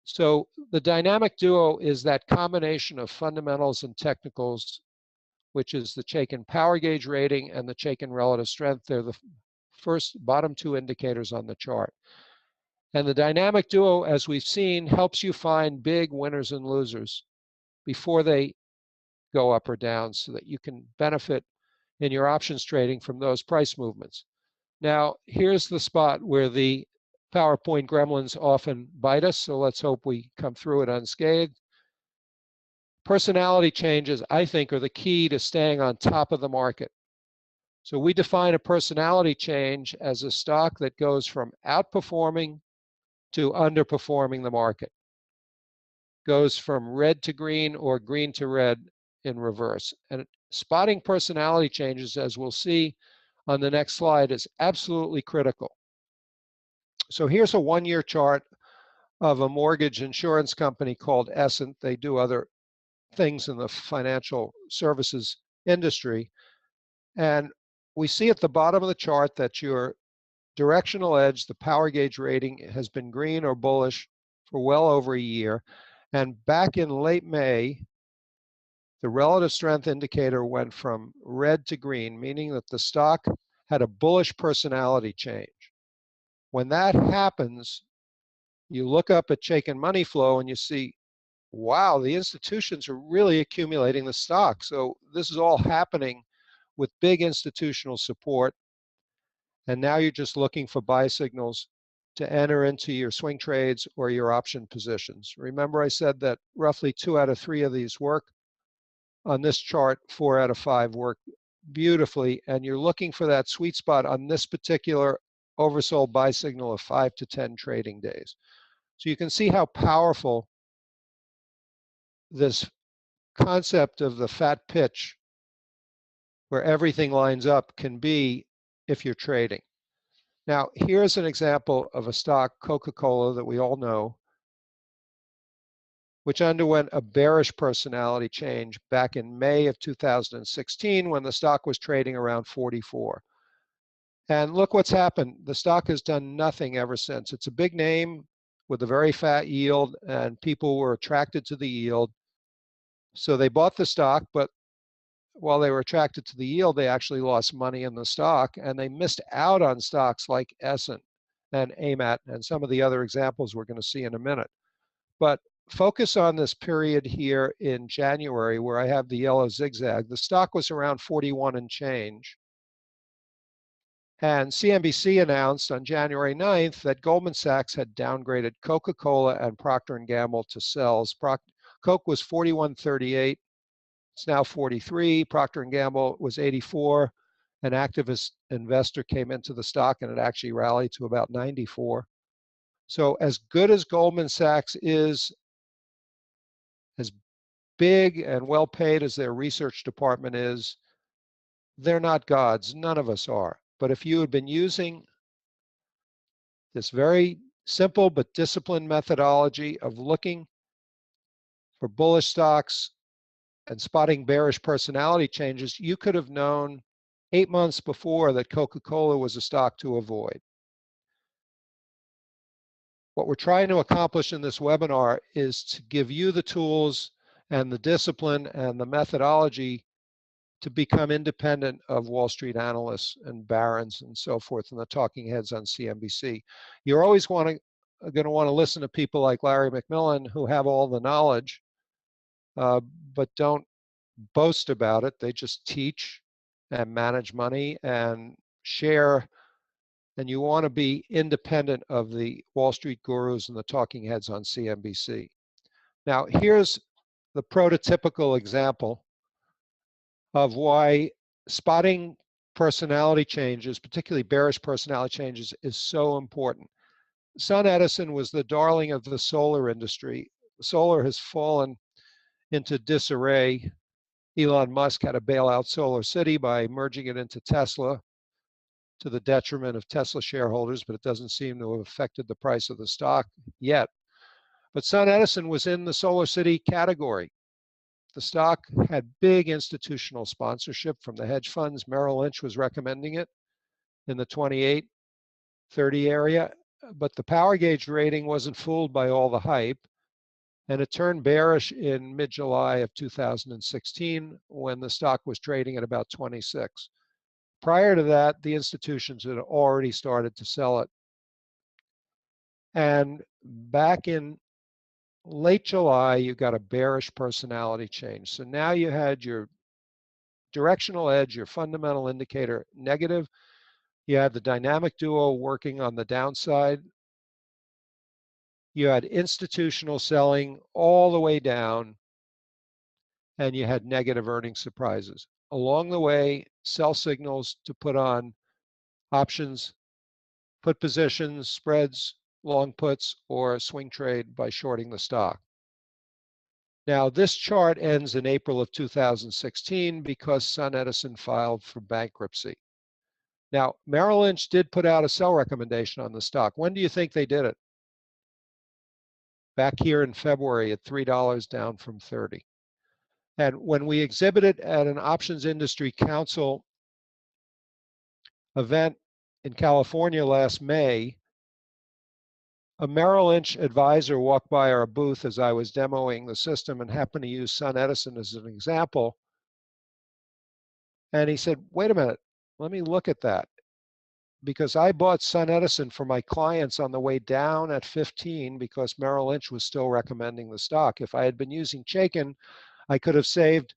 Speaker 3: So the dynamic duo is that combination of fundamentals and technicals, which is the Chaikin power gauge rating and the Chaikin relative strength. They're the bottom 2 indicators on the chart. And the dynamic duo, as we've seen, helps you find big winners and losers before they go up or down so that you can benefit in your options trading from those price movements. Now, here's the spot where the PowerPoint gremlins often bite us, so let's hope we come through it unscathed. Personality changes, I think, are the key to staying on top of the market. So we define a personality change as a stock that goes from outperforming to underperforming the market. Goes from red to green or green to red in reverse. And spotting personality changes, as we'll see on the next slide, is absolutely critical. So here's a one-year chart of a mortgage insurance company called Essent. They do other things in the financial services industry. And we see at the bottom of the chart that your directional edge, the power gauge rating, has been green or bullish for well over a year. And back in late May, the relative strength indicator went from red to green, meaning that the stock had a bullish personality change. When that happens, you look up at Chaikin Money Flow and you see, wow, the institutions are really accumulating the stock. So this is all happening with big institutional support. And now you're just looking for buy signals to enter into your swing trades or your option positions. Remember, I said that roughly 2 out of 3 of these work. On this chart, 4 out of 5 work beautifully. And you're looking for that sweet spot on this particular oversold buy signal of 5 to 10 trading days. So you can see how powerful this concept of the fat pitch, where everything lines up, can be if you're trading. Now, here's an example of a stock, Coca-Cola, that we all know, which underwent a bearish personality change back in May of 2016 when the stock was trading around 44. And look what's happened. The stock has done nothing ever since. It's a big name with a very fat yield, and people were attracted to the yield. So they bought the stock, but while they were attracted to the yield, they actually lost money in the stock, and they missed out on stocks like Essent and AMAT and some of the other examples we're going to see in a minute. But focus on this period here in January where I have the yellow zigzag. The stock was around 41 and change. And CNBC announced on January 9th that Goldman Sachs had downgraded Coca-Cola and Procter & Gamble to sells. Coke was 41.38. It's now 43. Procter & Gamble was 84. An activist investor came into the stock and it actually rallied to about 94. So as good as Goldman Sachs is, as big and well paid as their research department is, they're not gods. None of us are. But if you had been using this very simple but disciplined methodology of looking for bullish stocks and spotting bearish personality changes, you could have known 8 months before that Coca-Cola was a stock to avoid. What we're trying to accomplish in this webinar is to give you the tools and the discipline and the methodology to become independent of Wall Street analysts and barons and so forth and the talking heads on CNBC. You're always going to want to listen to people like Larry McMillan who have all the knowledge, but don't boast about it. They just teach and manage money and share. And you want to be independent of the Wall Street gurus and the talking heads on CNBC. Now, here's the prototypical example of why spotting personality changes, particularly bearish personality changes, is so important. Son Edison was the darling of the solar industry. Solar has fallen into disarray. Elon Musk had to bail out Solar City by merging it into Tesla to the detriment of Tesla shareholders, but it doesn't seem to have affected the price of the stock yet. But Son Edison was in the Solar City category. The stock had big institutional sponsorship from the hedge funds. Merrill Lynch was recommending it in the 28, 30 area, but the power gauge rating wasn't fooled by all the hype, and it turned bearish in mid-July of 2016 when the stock was trading at about 26. Prior to that, the institutions had already started to sell it. And back in late July, you got a bearish personality change. So now you had your directional edge, your fundamental indicator, negative. You had the dynamic duo working on the downside. You had institutional selling all the way down, and you had negative earnings surprises. Along the way, sell signals to put on options, put positions, spreads, long puts, or swing trade by shorting the stock. Now, this chart ends in April of 2016 because SunEdison filed for bankruptcy. Now, Merrill Lynch did put out a sell recommendation on the stock. When do you think they did it? Back here in February at $3 down from 30. And when we exhibited at an Options Industry Council event in California last May, a Merrill Lynch advisor walked by our booth as I was demoing the system and happened to use SunEdison as an example. And he said, wait a minute, let me look at that. Because I bought SunEdison for my clients on the way down at 15 because Merrill Lynch was still recommending the stock. If I had been using Chaikin, I could have saved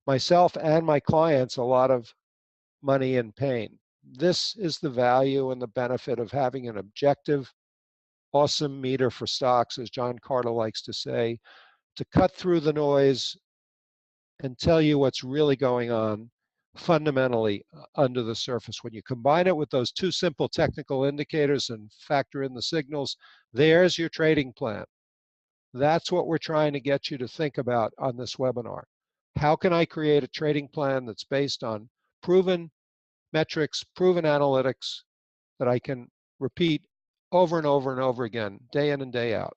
Speaker 3: myself and my clients a lot of money and pain. This is the value and the benefit of having an objective, awesome meter for stocks, as John Carter likes to say, to cut through the noise and tell you what's really going on fundamentally under the surface. When you combine it with those two simple technical indicators and factor in the signals, there's your trading plan. That's what we're trying to get you to think about on this webinar. How can I create a trading plan that's based on proven metrics, proven analytics that I can repeat over and over and over again, day in and day out?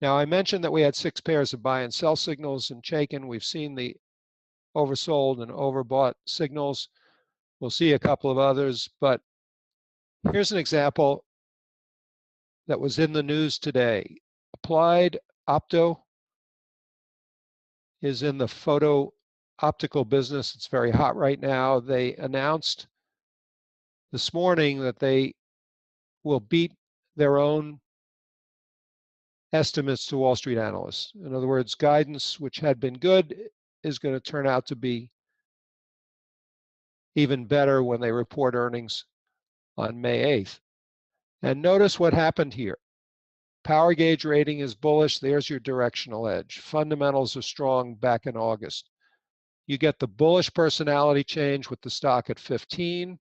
Speaker 3: Now, I mentioned that we had 6 pairs of buy and sell signals in Chaikin. We've seen the oversold and overbought signals. We'll see a couple of others, but here's an example that was in the news today. Applied Opto is in the photo optical business. It's very hot right now. They announced this morning that they will beat their own estimates to Wall Street analysts. In other words, guidance, which had been good, is going to turn out to be even better when they report earnings on May 8th. And notice what happened here. Power gauge rating is bullish. There's your directional edge. Fundamentals are strong back in August. You get the bullish personality change with the stock at 15.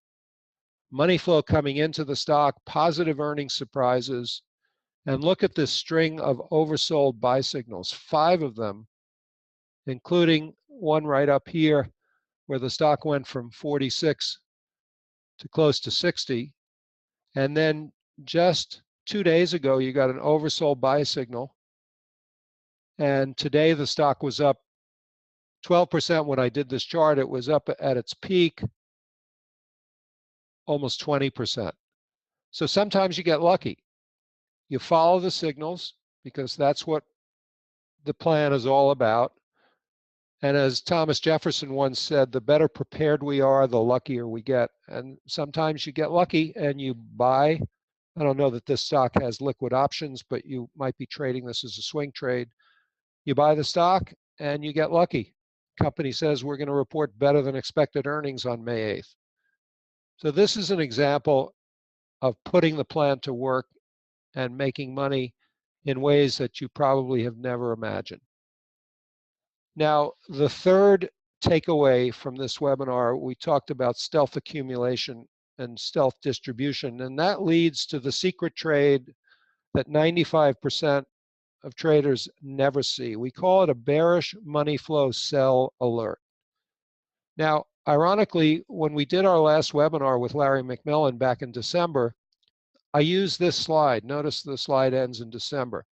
Speaker 3: Money flow coming into the stock, positive earnings surprises. And look at this string of oversold buy signals, 5 of them, including one right up here where the stock went from 46 to close to 60. And then just 2 days ago, you got an oversold buy signal. And today the stock was up 12% when I did this chart. It was up at its peak almost 20%. So sometimes you get lucky. You follow the signals because that's what the plan is all about. And as Thomas Jefferson once said, the better prepared we are, the luckier we get. And sometimes you get lucky and you buy. I don't know that this stock has liquid options, but you might be trading this as a swing trade. You buy the stock and you get lucky. Company says we're going to report better than expected earnings on May 8th. So this is an example of putting the plan to work and making money in ways that you probably have never imagined. Now, the third takeaway from this webinar, we talked about stealth accumulation and stealth distribution, and that leads to the secret trade that 95% of traders never see. We call it a bearish money flow sell alert. Now, ironically, when we did our last webinar with Larry McMillan back in December, I used this slide. Notice the slide ends in December.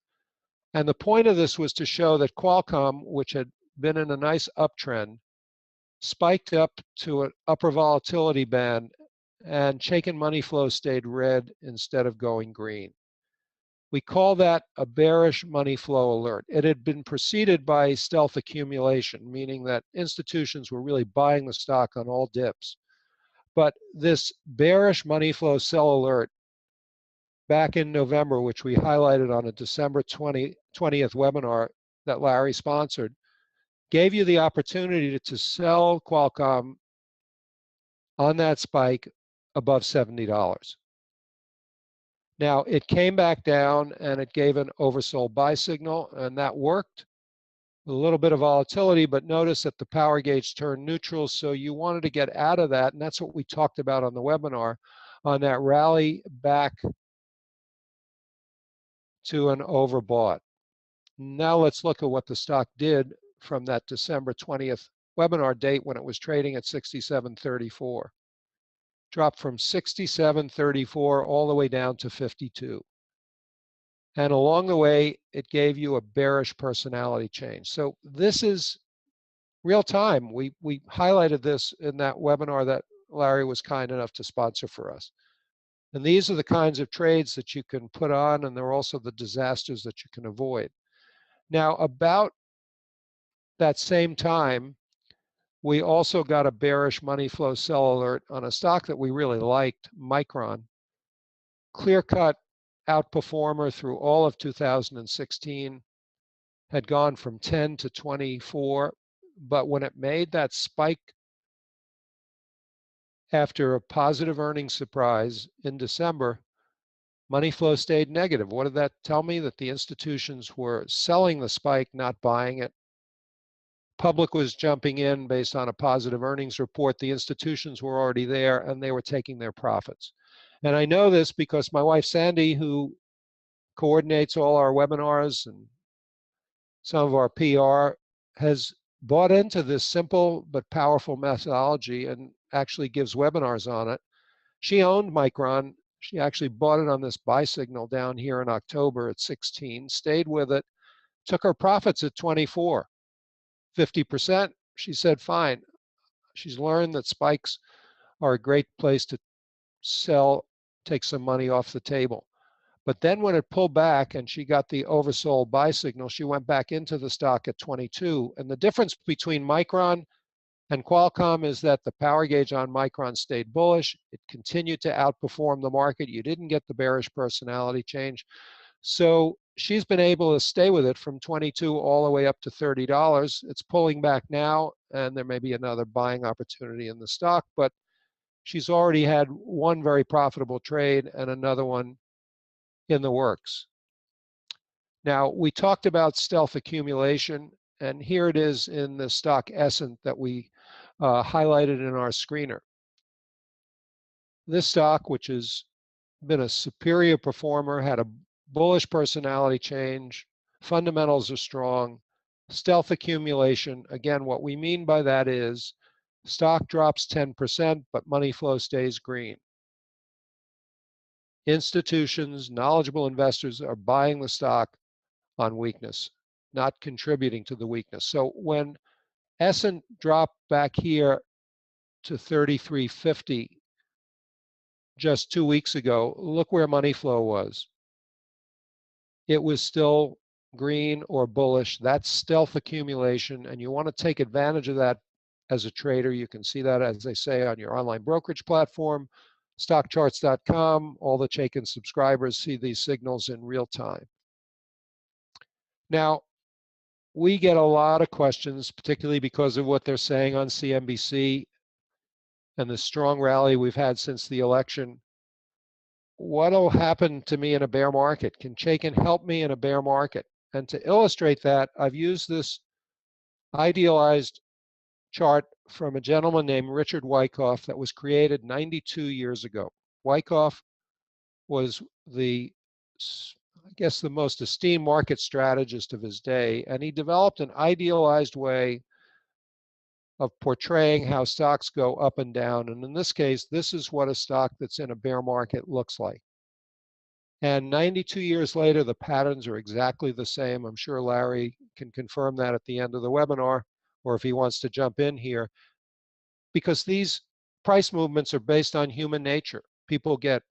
Speaker 3: And the point of this was to show that Qualcomm, which had been in a nice uptrend, spiked up to an upper volatility band, and Chaikin Money Flow stayed red instead of going green. We call that a bearish money flow alert. It had been preceded by stealth accumulation, meaning that institutions were really buying the stock on all dips. But this bearish money flow sell alert back in November, which we highlighted on a December 20th webinar that Larry sponsored, gave you the opportunity to sell Qualcomm on that spike above $70. Now, it came back down and it gave an oversold buy signal, and that worked. A little bit of volatility, but notice that the power gauge turned neutral, so you wanted to get out of that, and that's what we talked about on the webinar, on that rally back to an overbought. Now let's look at what the stock did from that December 20th webinar date when it was trading at 67.34. Dropped from 67.34 all the way down to 52. And along the way, it gave you a bearish personality change. So this is real time. We highlighted this in that webinar that Larry was kind enough to sponsor for us. And these are the kinds of trades that you can put on, and they're also the disasters that you can avoid. Now, about that same time, we also got a bearish money flow sell alert on a stock that we really liked, Micron. Clear-cut outperformer through all of 2016, had gone from 10 to 24, but when it made that spike after a positive earnings surprise in December, money flow stayed negative. What did that tell me? That the institutions were selling the spike, not buying it. Public was jumping in based on a positive earnings report. The institutions were already there and they were taking their profits. And I know this because my wife Sandy, who coordinates all our webinars and some of our PR, has bought into this simple but powerful methodology and actually gives webinars on it. She owned Micron. She actually bought it on this buy signal down here in October at 16, stayed with it, took her profits at 24, 50%. She said, fine. She's learned that spikes are a great place to sell, take some money off the table. But then when it pulled back and she got the oversold buy signal, she went back into the stock at 22. And the difference between Micron and Qualcomm is that the power gauge on Micron stayed bullish. It continued to outperform the market. You didn't get the bearish personality change. So she's been able to stay with it from 22 all the way up to $30. It's pulling back now, and there may be another buying opportunity in the stock, but she's already had one very profitable trade and another one in the works. Now, we talked about stealth accumulation, and here it is in the stock Essent that we highlighted in our screener. This stock, which has been a superior performer, had a bullish personality change, fundamentals are strong, stealth accumulation. Again, what we mean by that is stock drops 10%, but money flow stays green. Institutions, knowledgeable investors are buying the stock on weakness, not contributing to the weakness. So when Essent dropped back here to 33.50 just 2 weeks ago, look where money flow was. It was still green or bullish. That's stealth accumulation, and you want to take advantage of that as a trader. You can see that, as I say, on your online brokerage platform, stockcharts.com. All the Chaikin subscribers see these signals in real time. Now, we get a lot of questions, particularly because of what they're saying on CNBC and the strong rally we've had since the election. What'll happen to me in a bear market? Can Chaikin help me in a bear market? And to illustrate that, I've used this idealized chart from a gentleman named Richard Wyckoff that was created 92 years ago. Wyckoff was I guess the most esteemed market strategist of his day, and he developed an idealized way of portraying how stocks go up and down. And in this case, this is what a stock that's in a bear market looks like. And 92 years later, the patterns are exactly the same. I'm sure Larry can confirm that at the end of the webinar, or if he wants to jump in here, because these price movements are based on human nature. People get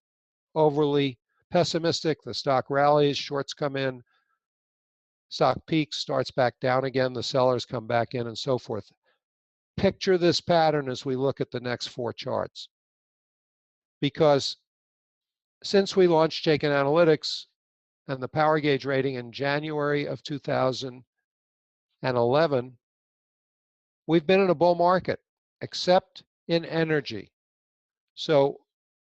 Speaker 3: overly pessimistic, the stock rallies, shorts come in, stock peaks, starts back down again, the sellers come back in, and so forth. Picture this pattern as we look at the next 4 charts. Because since we launched Chaikin Analytics and the power gauge rating in January of 2011, we've been in a bull market, except in energy. So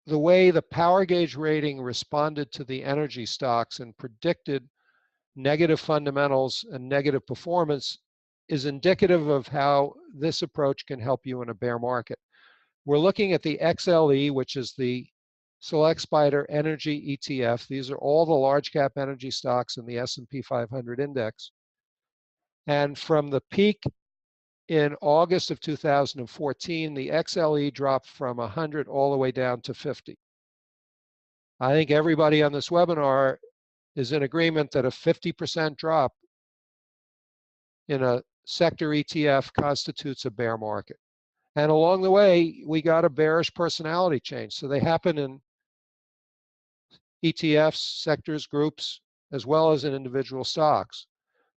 Speaker 3: the way the power gauge rating responded to the energy stocks and predicted negative fundamentals and negative performance is indicative of how this approach can help you in a bear market. We're looking at the XLE, which is the Select Spider Energy ETF. These are all the large cap energy stocks in the S&P 500 index. And from the peak in August of 2014, the XLE dropped from 100 all the way down to 50. I think everybody on this webinar is in agreement that a 50% drop in a sector ETF constitutes a bear market. And along the way, we got a bearish personality change. So they happen in ETFs, sectors, groups, as well as in individual stocks.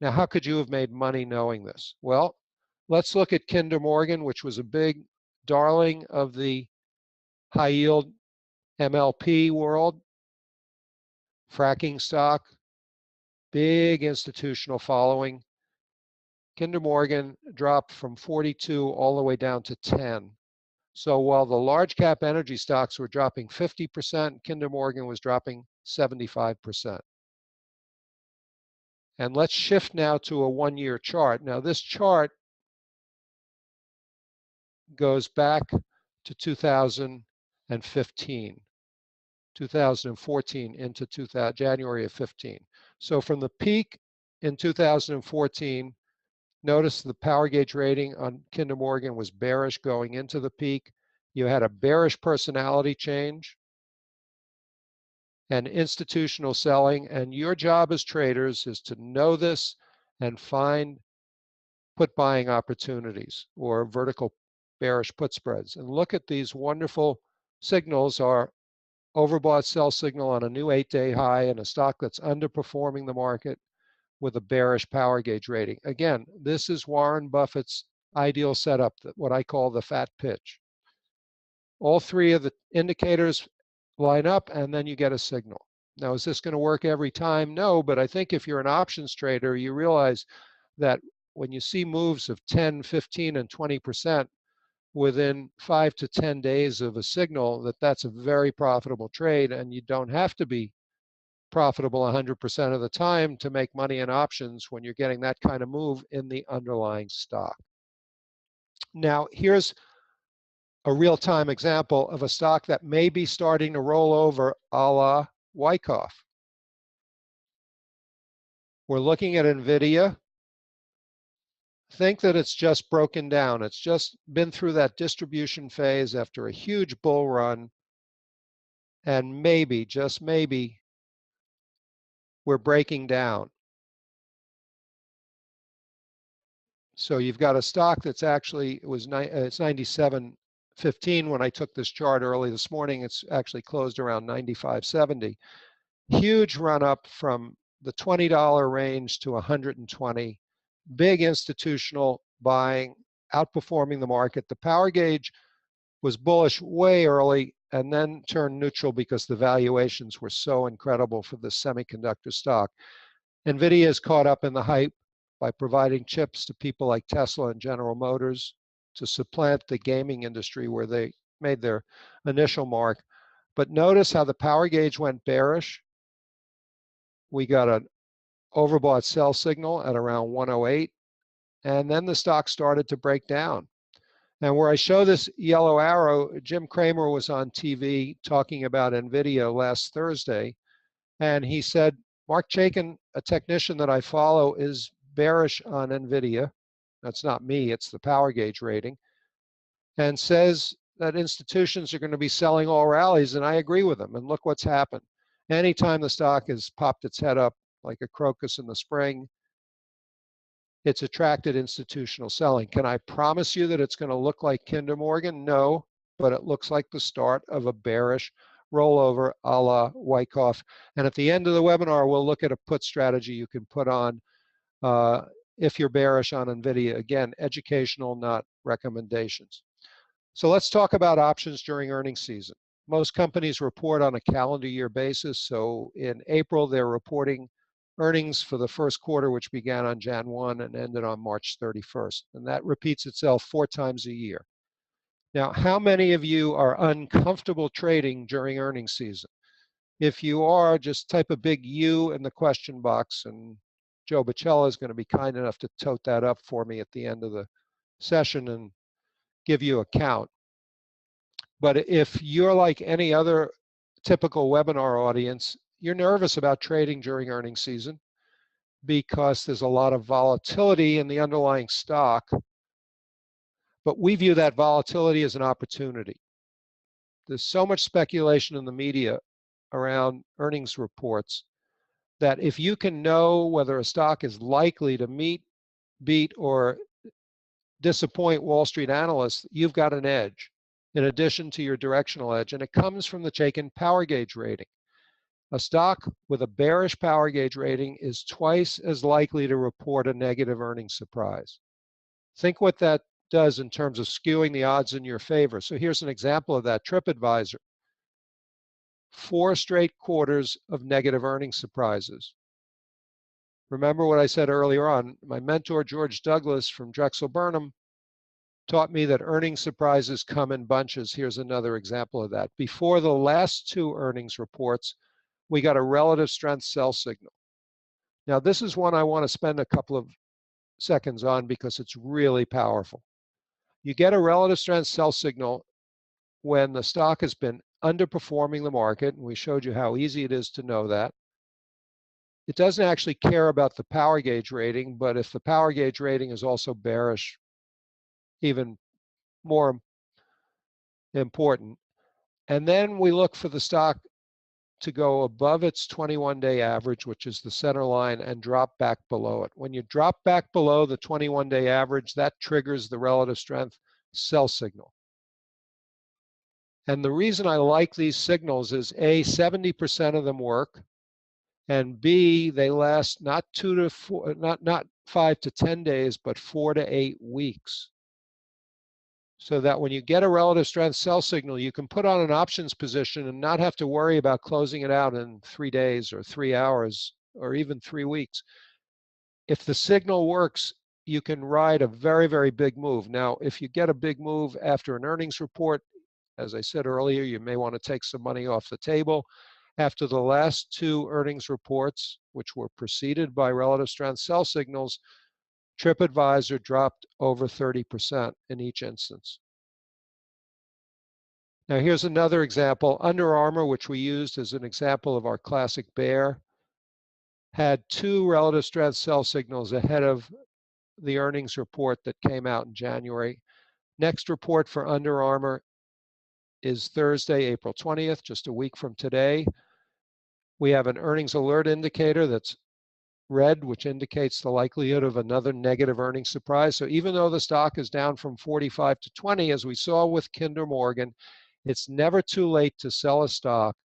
Speaker 3: Now, how could you have made money knowing this? Well, let's look at Kinder Morgan, which was a big darling of the high yield MLP world, fracking stock, big institutional following. Kinder Morgan dropped from 42 all the way down to 10. So while the large cap energy stocks were dropping 50%, Kinder Morgan was dropping 75%. And let's shift now to a one-year chart. Now this chart goes back to 2015, 2014 into January of 15. So from the peak in 2014, notice the power gauge rating on Kinder Morgan was bearish going into the peak. You had a bearish personality change and institutional selling, and your job as traders is to know this and find put buying opportunities or vertical bearish put spreads. And look at these wonderful signals. Our overbought sell signal on a new 8-day high and a stock that's underperforming the market with a bearish power gauge rating. Again, this is Warren Buffett's ideal setup, what I call the fat pitch. All three of the indicators line up and then you get a signal. Now, is this going to work every time? No, but I think if you're an options trader, you realize that when you see moves of 10, 15, and 20% within 5 to 10 days of a signal, that's a very profitable trade, and you don't have to be profitable 100% of the time to make money in options when you're getting that kind of move in the underlying stock. Now, here's a real-time example of a stock that may be starting to roll over a la Wyckoff. We're looking at NVIDIA. Think that it's just broken down. It's just been through that distribution phase after a huge bull run, and maybe, just maybe, we're breaking down. So you've got a stock that's actually, it's 97.15 when I took this chart early this morning. It's actually closed around 95.70. Huge run up from the $20 range to 120. Big institutional buying, outperforming the market. The power gauge was bullish way early and then turned neutral because the valuations were so incredible for the semiconductor stock. NVIDIA is caught up in the hype by providing chips to people like Tesla and General Motors to supplant the gaming industry where they made their initial mark. But notice how the power gauge went bearish. We got an overbought sell signal at around 108, and then the stock started to break down. And where I show this yellow arrow, Jim Cramer was on TV talking about NVIDIA last Thursday, and he said, Marc Chaikin, a technician that I follow, is bearish on NVIDIA. That's not me, it's the power gauge rating, and says that institutions are going to be selling all rallies, and I agree with him. And look what's happened. Anytime the stock has popped its head up like a crocus in the spring, it's attracted institutional selling. Can I promise you that it's going to look like Kinder Morgan? No, but it looks like the start of a bearish rollover a la Wyckoff. And at the end of the webinar, we'll look at a put strategy you can put on if you're bearish on NVIDIA. Again, educational, not recommendations. So let's talk about options during earnings season. Most companies report on a calendar year basis. So in April, they're reporting earnings for the first quarter, which began on Jan 1 and ended on March 31st. And that repeats itself 4 times a year. Now, how many of you are uncomfortable trading during earnings season? If you are, just type a big U in the question box, and Joe Bacella is going to be kind enough to tote that up for me at the end of the session and give you a count. But if you're like any other typical webinar audience, you're nervous about trading during earnings season because there's a lot of volatility in the underlying stock. But we view that volatility as an opportunity. There's so much speculation in the media around earnings reports that if you can know whether a stock is likely to meet, beat, or disappoint Wall Street analysts, you've got an edge in addition to your directional edge, and it comes from the Chaikin Power Gauge rating. A stock with a bearish power gauge rating is twice as likely to report a negative earnings surprise. Think what that does in terms of skewing the odds in your favor. So here's an example of that. TripAdvisor, 4 straight quarters of negative earnings surprises. Remember what I said earlier on, my mentor George Douglas from Drexel Burnham taught me that earnings surprises come in bunches. Here's another example of that. Before the last 2 earnings reports, we got a relative strength sell signal. Now this is one I want to spend a couple of seconds on because it's really powerful. You get a relative strength sell signal when the stock has been underperforming the market, and we showed you how easy it is to know that. It doesn't actually care about the power gauge rating, but if the power gauge rating is also bearish, even more important. And then we look for the stock to go above its 21-day average, which is the center line, and drop back below it. When you drop back below the 21-day average, that triggers the relative strength sell signal. And the reason I like these signals is A, 70% of them work, and B, they last not 5 to 10 days, but 4 to 8 weeks. So that when you get a relative strength sell signal, you can put on an options position and not have to worry about closing it out in 3 days or 3 hours or even 3 weeks. If the signal works, you can ride a very, very big move. Now, if you get a big move after an earnings report, as I said earlier, you may want to take some money off the table. After the last 2 earnings reports, which were preceded by relative strength sell signals, TripAdvisor dropped over 30% in each instance. Now here's another example. Under Armour, which we used as an example of our classic bear, had 2 relative strength sell signals ahead of the earnings report that came out in January. Next report for Under Armour is Thursday, April 20th, just a week from today. We have an earnings alert indicator that's red, which indicates the likelihood of another negative earnings surprise. So even though the stock is down from 45 to 20, as we saw with Kinder Morgan, it's never too late to sell a stock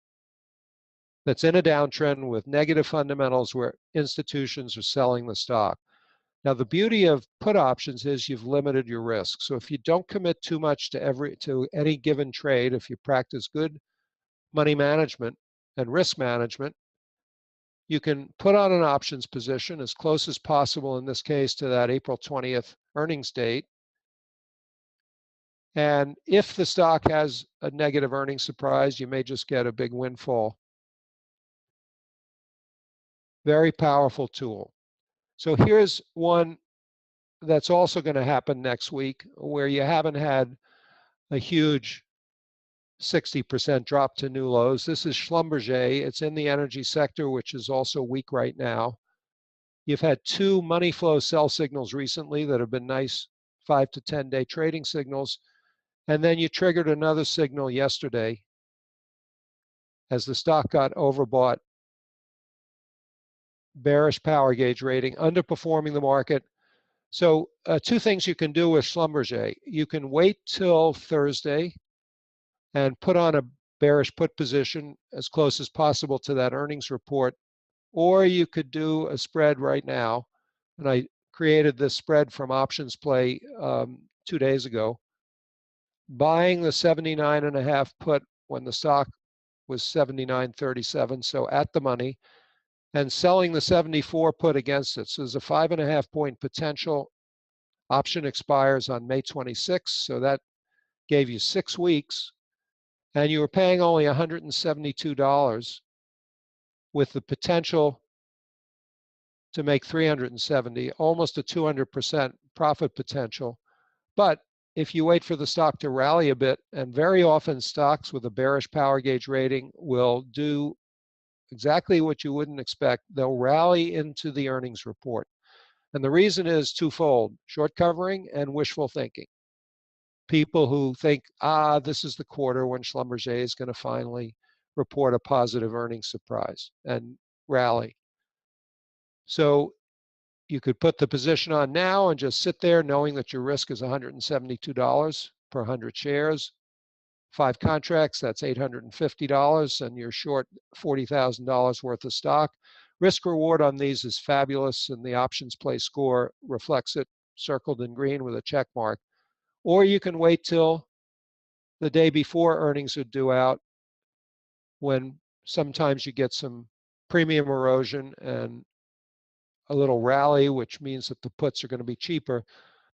Speaker 3: that's in a downtrend with negative fundamentals where institutions are selling the stock. Now, the beauty of put options is you've limited your risk. So if you don't commit too much to any given trade, if you practice good money management and risk management, you can put on an options position as close as possible, in this case, to that April 20th earnings date. And if the stock has a negative earnings surprise, you may just get a big windfall. Very powerful tool. So here's one that's also going to happen next week where you haven't had a huge 60% drop to new lows. This is Schlumberger. It's in the energy sector, which is also weak right now. You've had 2 money flow sell signals recently that have been nice 5 to 10 day trading signals. And then you triggered another signal yesterday as the stock got overbought. Bearish power gauge rating, underperforming the market. So 2 things you can do with Schlumberger. You can wait till Thursday and put on a bearish put position as close as possible to that earnings report, or you could do a spread right now. And I created this spread from OptionsPlay 2 days ago, buying the 79.5 put when the stock was 79.37, so at the money, and selling the 74 put against it. So there's a 5.5 point potential. Option expires on May 26th, so that gave you 6 weeks, and you were paying only $172 with the potential to make 370, almost a 200% profit potential. But if you wait for the stock to rally a bit, and very often stocks with a bearish power gauge rating will do exactly what you wouldn't expect. They'll rally into the earnings report. And the reason is twofold: short covering and wishful thinking. People who think, this is the quarter when Schlumberger is going to finally report a positive earnings surprise and rally. So you could put the position on now and just sit there knowing that your risk is $172 per 100 shares. 5 contracts, that's $850, and you're short $40,000 worth of stock. Risk reward on these is fabulous, and the OptionsPlay score reflects it, circled in green with a check mark. Or you can wait till the day before earnings are due out, when sometimes you get some premium erosion and a little rally, which means that the puts are going to be cheaper.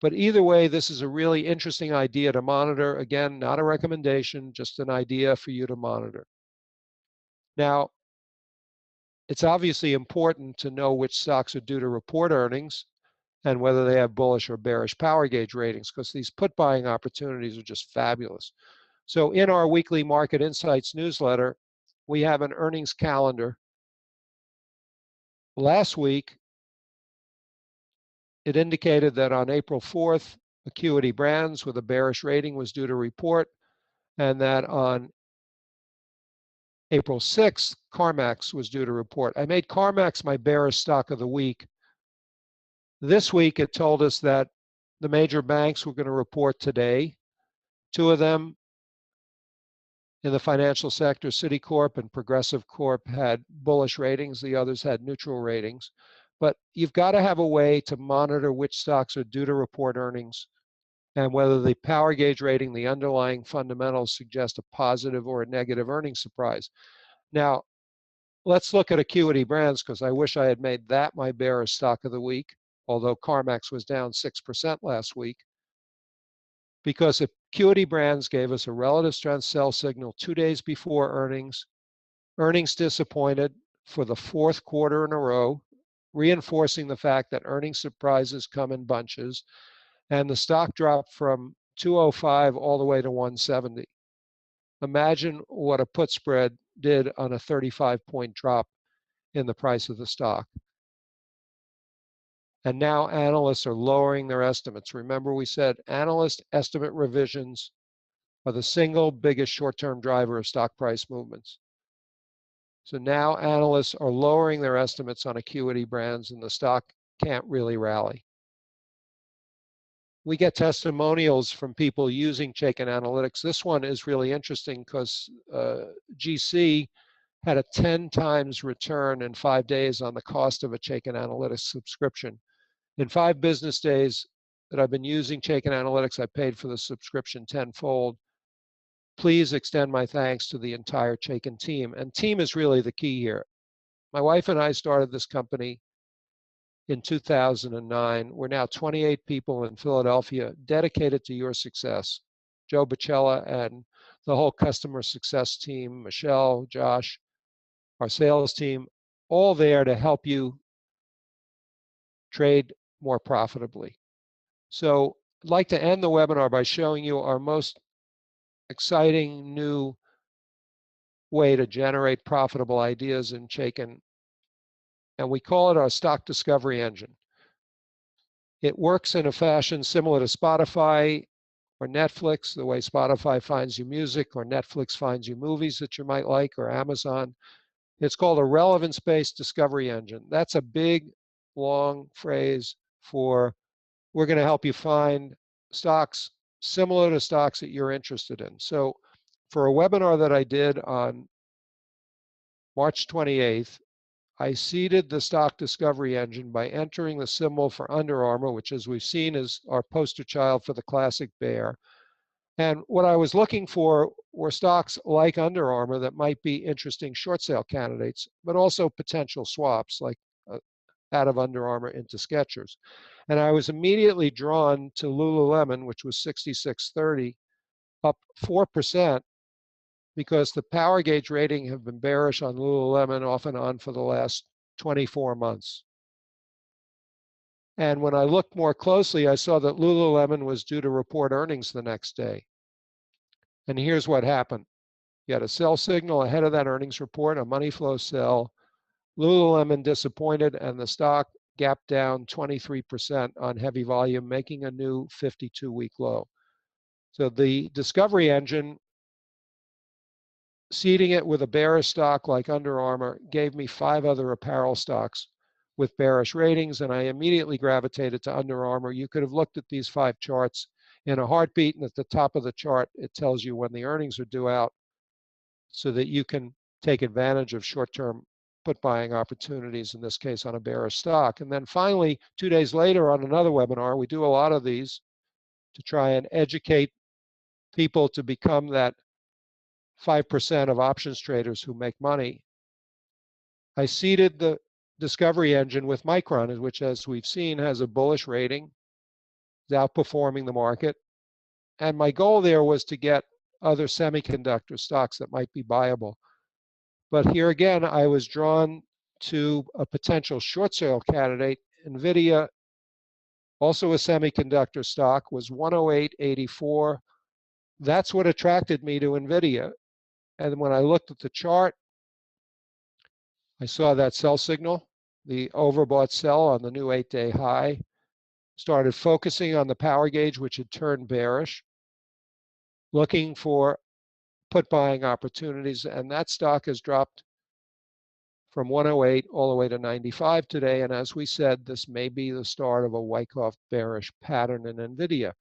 Speaker 3: But either way, this is a really interesting idea to monitor. Again, not a recommendation, just an idea for you to monitor. Now, it's obviously important to know which stocks are due to report earnings and whether they have bullish or bearish power gauge ratings, because these put buying opportunities are just fabulous. So in our weekly Market Insights newsletter, we have an earnings calendar. Last week, it indicated that on April 4th, Acuity Brands with a bearish rating was due to report, and that on April 6th, CarMax was due to report. I made CarMax my bearish stock of the week. This week, it told us that the major banks were going to report today. 2 of them in the financial sector, Citicorp and Progressive Corp, had bullish ratings. The others had neutral ratings. But you've got to have a way to monitor which stocks are due to report earnings and whether the power gauge rating, the underlying fundamentals, suggest a positive or a negative earnings surprise. Now, let's look at Acuity Brands, because I wish I had made that my bearish stock of the week, although CarMax was down 6% last week. Because Acuity Brands gave us a relative strength sell signal 2 days before earnings. Earnings disappointed for the 4th quarter in a row, reinforcing the fact that earnings surprises come in bunches. And the stock dropped from 205 all the way to 170. Imagine what a put spread did on a 35-point drop in the price of the stock. And now analysts are lowering their estimates. Remember, we said analyst estimate revisions are the single biggest short-term driver of stock price movements. So now analysts are lowering their estimates on Acuity Brands, and the stock can't really rally. We get testimonials from people using Chaikin Analytics. This one is really interesting because GC had a 10 times return in 5 days on the cost of a Chaikin Analytics subscription. In 5 business days that I've been using Chaikin Analytics, I paid for the subscription tenfold. Please extend my thanks to the entire Chaikin team. And team is really the key here. My wife and I started this company in 2009. We're now 28 people in Philadelphia dedicated to your success. Joe Bacella and the whole customer success team, Michelle, Josh, our sales team, all there to help you trade more profitably. So I'd like to end the webinar by showing you our most exciting new way to generate profitable ideas in Chaikin, and we call it our stock discovery engine. It works in a fashion similar to Spotify or Netflix, the way Spotify finds you music or Netflix finds you movies that you might like, or Amazon. It's called a relevance-based discovery engine. That's a big, long phrase for we're going to help you find stocks similar to stocks that you're interested in. So for a webinar that I did on March 28th, I seeded the stock discovery engine by entering the symbol for Under Armour, which, as we've seen, is our poster child for the classic bear. And what I was looking for were stocks like Under Armour that might be interesting short sale candidates, but also potential swaps like out of Under Armour into Skechers. And I was immediately drawn to Lululemon, which was 66.30, up 4%, because the power gauge rating have been bearish on Lululemon off and on for the last 24 months. And when I looked more closely, I saw that Lululemon was due to report earnings the next day. And here's what happened. You had a sell signal ahead of that earnings report, a money flow sell. Lululemon disappointed, and the stock gapped down 23% on heavy volume, making a new 52-week low. So the discovery engine, seeding it with a bearish stock like Under Armour, gave me 5 other apparel stocks with bearish ratings, and I immediately gravitated to Under Armour. You could have looked at these 5 charts in a heartbeat, and at the top of the chart, it tells you when the earnings are due out so that you can take advantage of short-term put buying opportunities, in this case on a bearish stock. And then finally, 2 days later on another webinar, we do a lot of these to try and educate people to become that 5% of options traders who make money. I seeded the discovery engine with Micron, which, as we've seen, has a bullish rating, is outperforming the market. And my goal there was to get other semiconductor stocks that might be buyable. But here again, I was drawn to a potential short sale candidate. NVIDIA, also a semiconductor stock, was 108.84. That's what attracted me to NVIDIA. And when I looked at the chart, I saw that sell signal, the overbought sell on the new 8-day high, started focusing on the power gauge, which had turned bearish, looking for put buying opportunities, and that stock has dropped from 108 all the way to 95 today. And as we said, this may be the start of a Wyckoff bearish pattern in NVIDIA.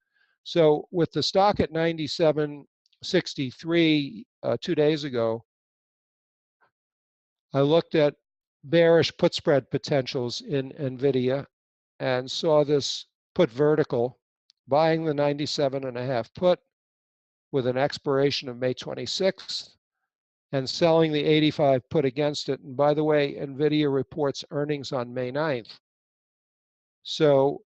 Speaker 3: So with the stock at 97.63 2 days ago, I looked at bearish put spread potentials in NVIDIA and saw this put vertical, buying the 97.5 put with an expiration of May 26th and selling the 85 put against it. And by the way, NVIDIA reports earnings on May 9th. So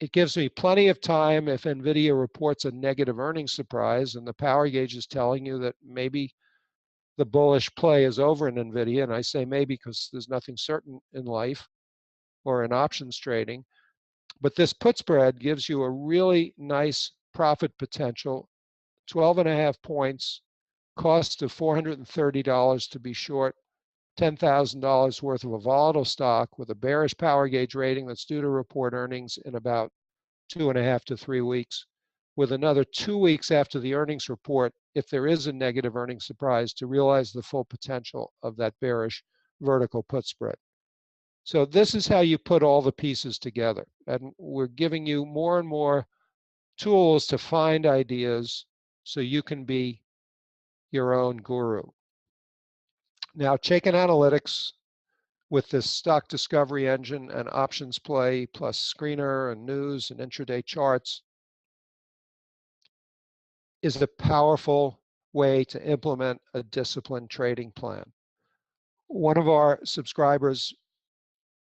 Speaker 3: it gives me plenty of time if NVIDIA reports a negative earnings surprise and the power gauge is telling you that maybe the bullish play is over in NVIDIA, and I say maybe because there's nothing certain in life or in options trading. But this put spread gives you a really nice profit potential, 12.5 points, cost of $430 to be short $10,000 worth of a volatile stock with a bearish power gauge rating that's due to report earnings in about 2.5 to 3 weeks, with another 2 weeks after the earnings report, if there is a negative earnings surprise, to realize the full potential of that bearish vertical put spread. So this is how you put all the pieces together. And we're giving you more and more tools to find ideas so you can be your own guru. Now, Chaikin Analytics, with this stock discovery engine and OptionsPlay plus screener and news and intraday charts, is a powerful way to implement a disciplined trading plan. One of our subscribers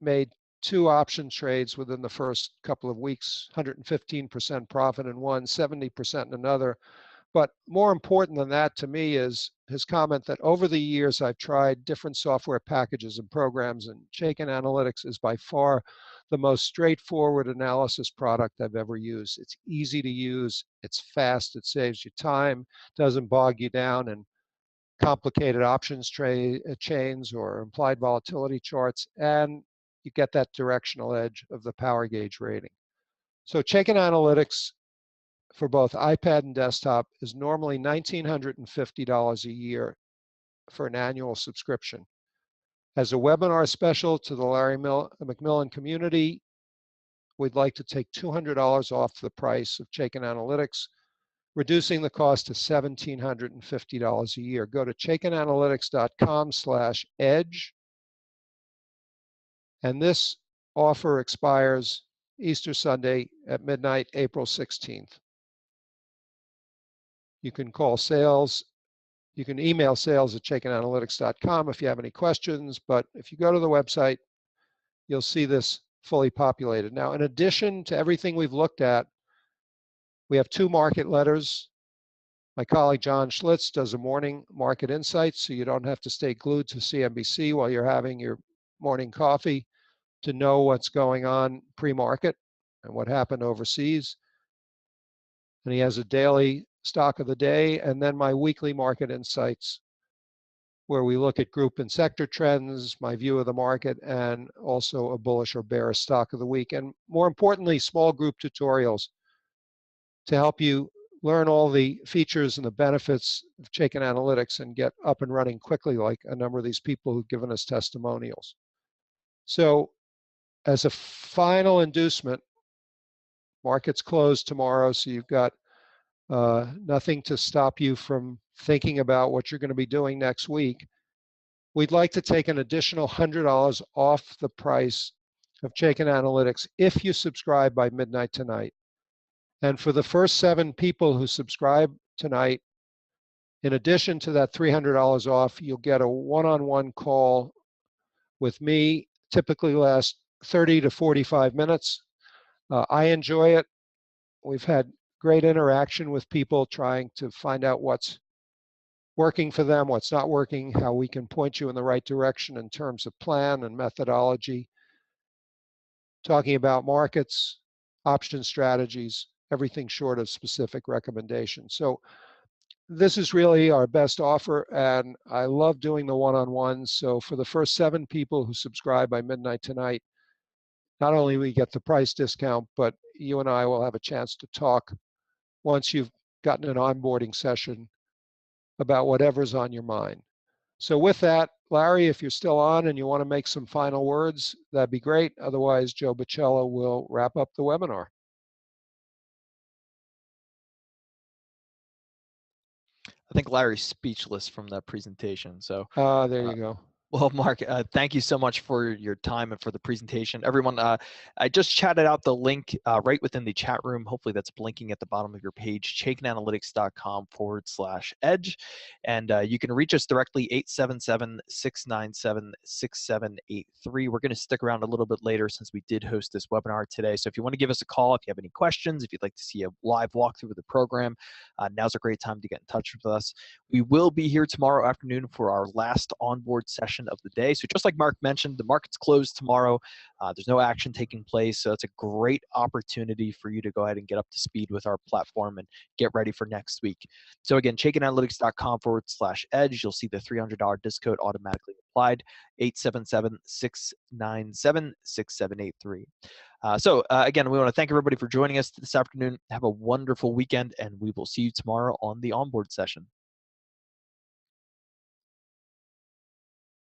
Speaker 3: made 2 option trades within the first couple of weeks, 115% profit in one, 70% in another. But more important than that to me is his comment that over the years I've tried different software packages and programs, and Chaikin Analytics is by far the most straightforward analysis product I've ever used. It's easy to use, it's fast, it saves you time, doesn't bog you down in complicated options chains or implied volatility charts, and you get that directional edge of the power gauge rating. So Chaikin Analytics for both iPad and desktop is normally $1,950 a year for an annual subscription. As a webinar special to the Larry McMillan community, we'd like to take $200 off the price of Chaikin Analytics, reducing the cost to $1,750 a year. Go to chaikinanalytics.com/edge, and this offer expires Easter Sunday at midnight, April 16th. You can call sales. You can email sales@chaikinanalytics.com if you have any questions. But if you go to the website, you'll see this fully populated. Now, in addition to everything we've looked at, we have 2 market letters. My colleague John Schlitz does a morning market insight, so you don't have to stay glued to CNBC while you're having your morning coffee to know what's going on pre-market and what happened overseas. And he has a daily stock of the day, and then my weekly market insights, where we look at group and sector trends, my view of the market, and also a bullish or bearish stock of the week. And more importantly, small group tutorials to help you learn all the features and the benefits of Chaikin Analytics and get up and running quickly, like a number of these people who've given us testimonials. So as a final inducement, markets close tomorrow, so you've got nothing to stop you from thinking about what you're going to be doing next week. We'd like to take an additional $100 off the price of Chaikin Analytics if you subscribe by midnight tonight. And for the first 7 people who subscribe tonight, in addition to that $300 off, you'll get a one-on-one call with me, typically lasts 30 to 45 minutes. I enjoy it. We've had great interaction with people trying to find out what's working for them, what's not working, how we can point you in the right direction in terms of plan and methodology, talking about markets, option strategies, everything short of specific recommendations. So this is really our best offer, and I love doing the one-on-ones. So for the first 7 people who subscribe by midnight tonight, not only we get the price discount, but you and I will have a chance to talk once you've gotten an onboarding session about whatever's on your mind. So with that, Larry, if you're still on and you want to make some final words, that'd be great. Otherwise, Joe Bicella will wrap up the webinar.
Speaker 1: I think Larry's speechless from that presentation. So
Speaker 3: There you go.
Speaker 1: well, Mark, thank you so much for your time and for the presentation. Everyone, I just chatted out the link right within the chat room. Hopefully that's blinking at the bottom of your page, chaikinanalytics.com/edge. And you can reach us directly, 877-697-6783. We're going to stick around a little bit later since we did host this webinar today. So if you want to give us a call, if you have any questions, if you'd like to see a live walkthrough of the program, now's a great time to get in touch with us. We will be here tomorrow afternoon for our last onboard session of the day. So just like Mark mentioned, the market's closed tomorrow. There's no action taking place. So it's a great opportunity for you to go ahead and get up to speed with our platform and get ready for next week. So again, chaikinanalytics.com/edge. You'll see the $300 discount automatically applied, 877-697-6783. So again, we want to thank everybody for joining us this afternoon. Have a wonderful weekend, and we will see you tomorrow on the onboard session.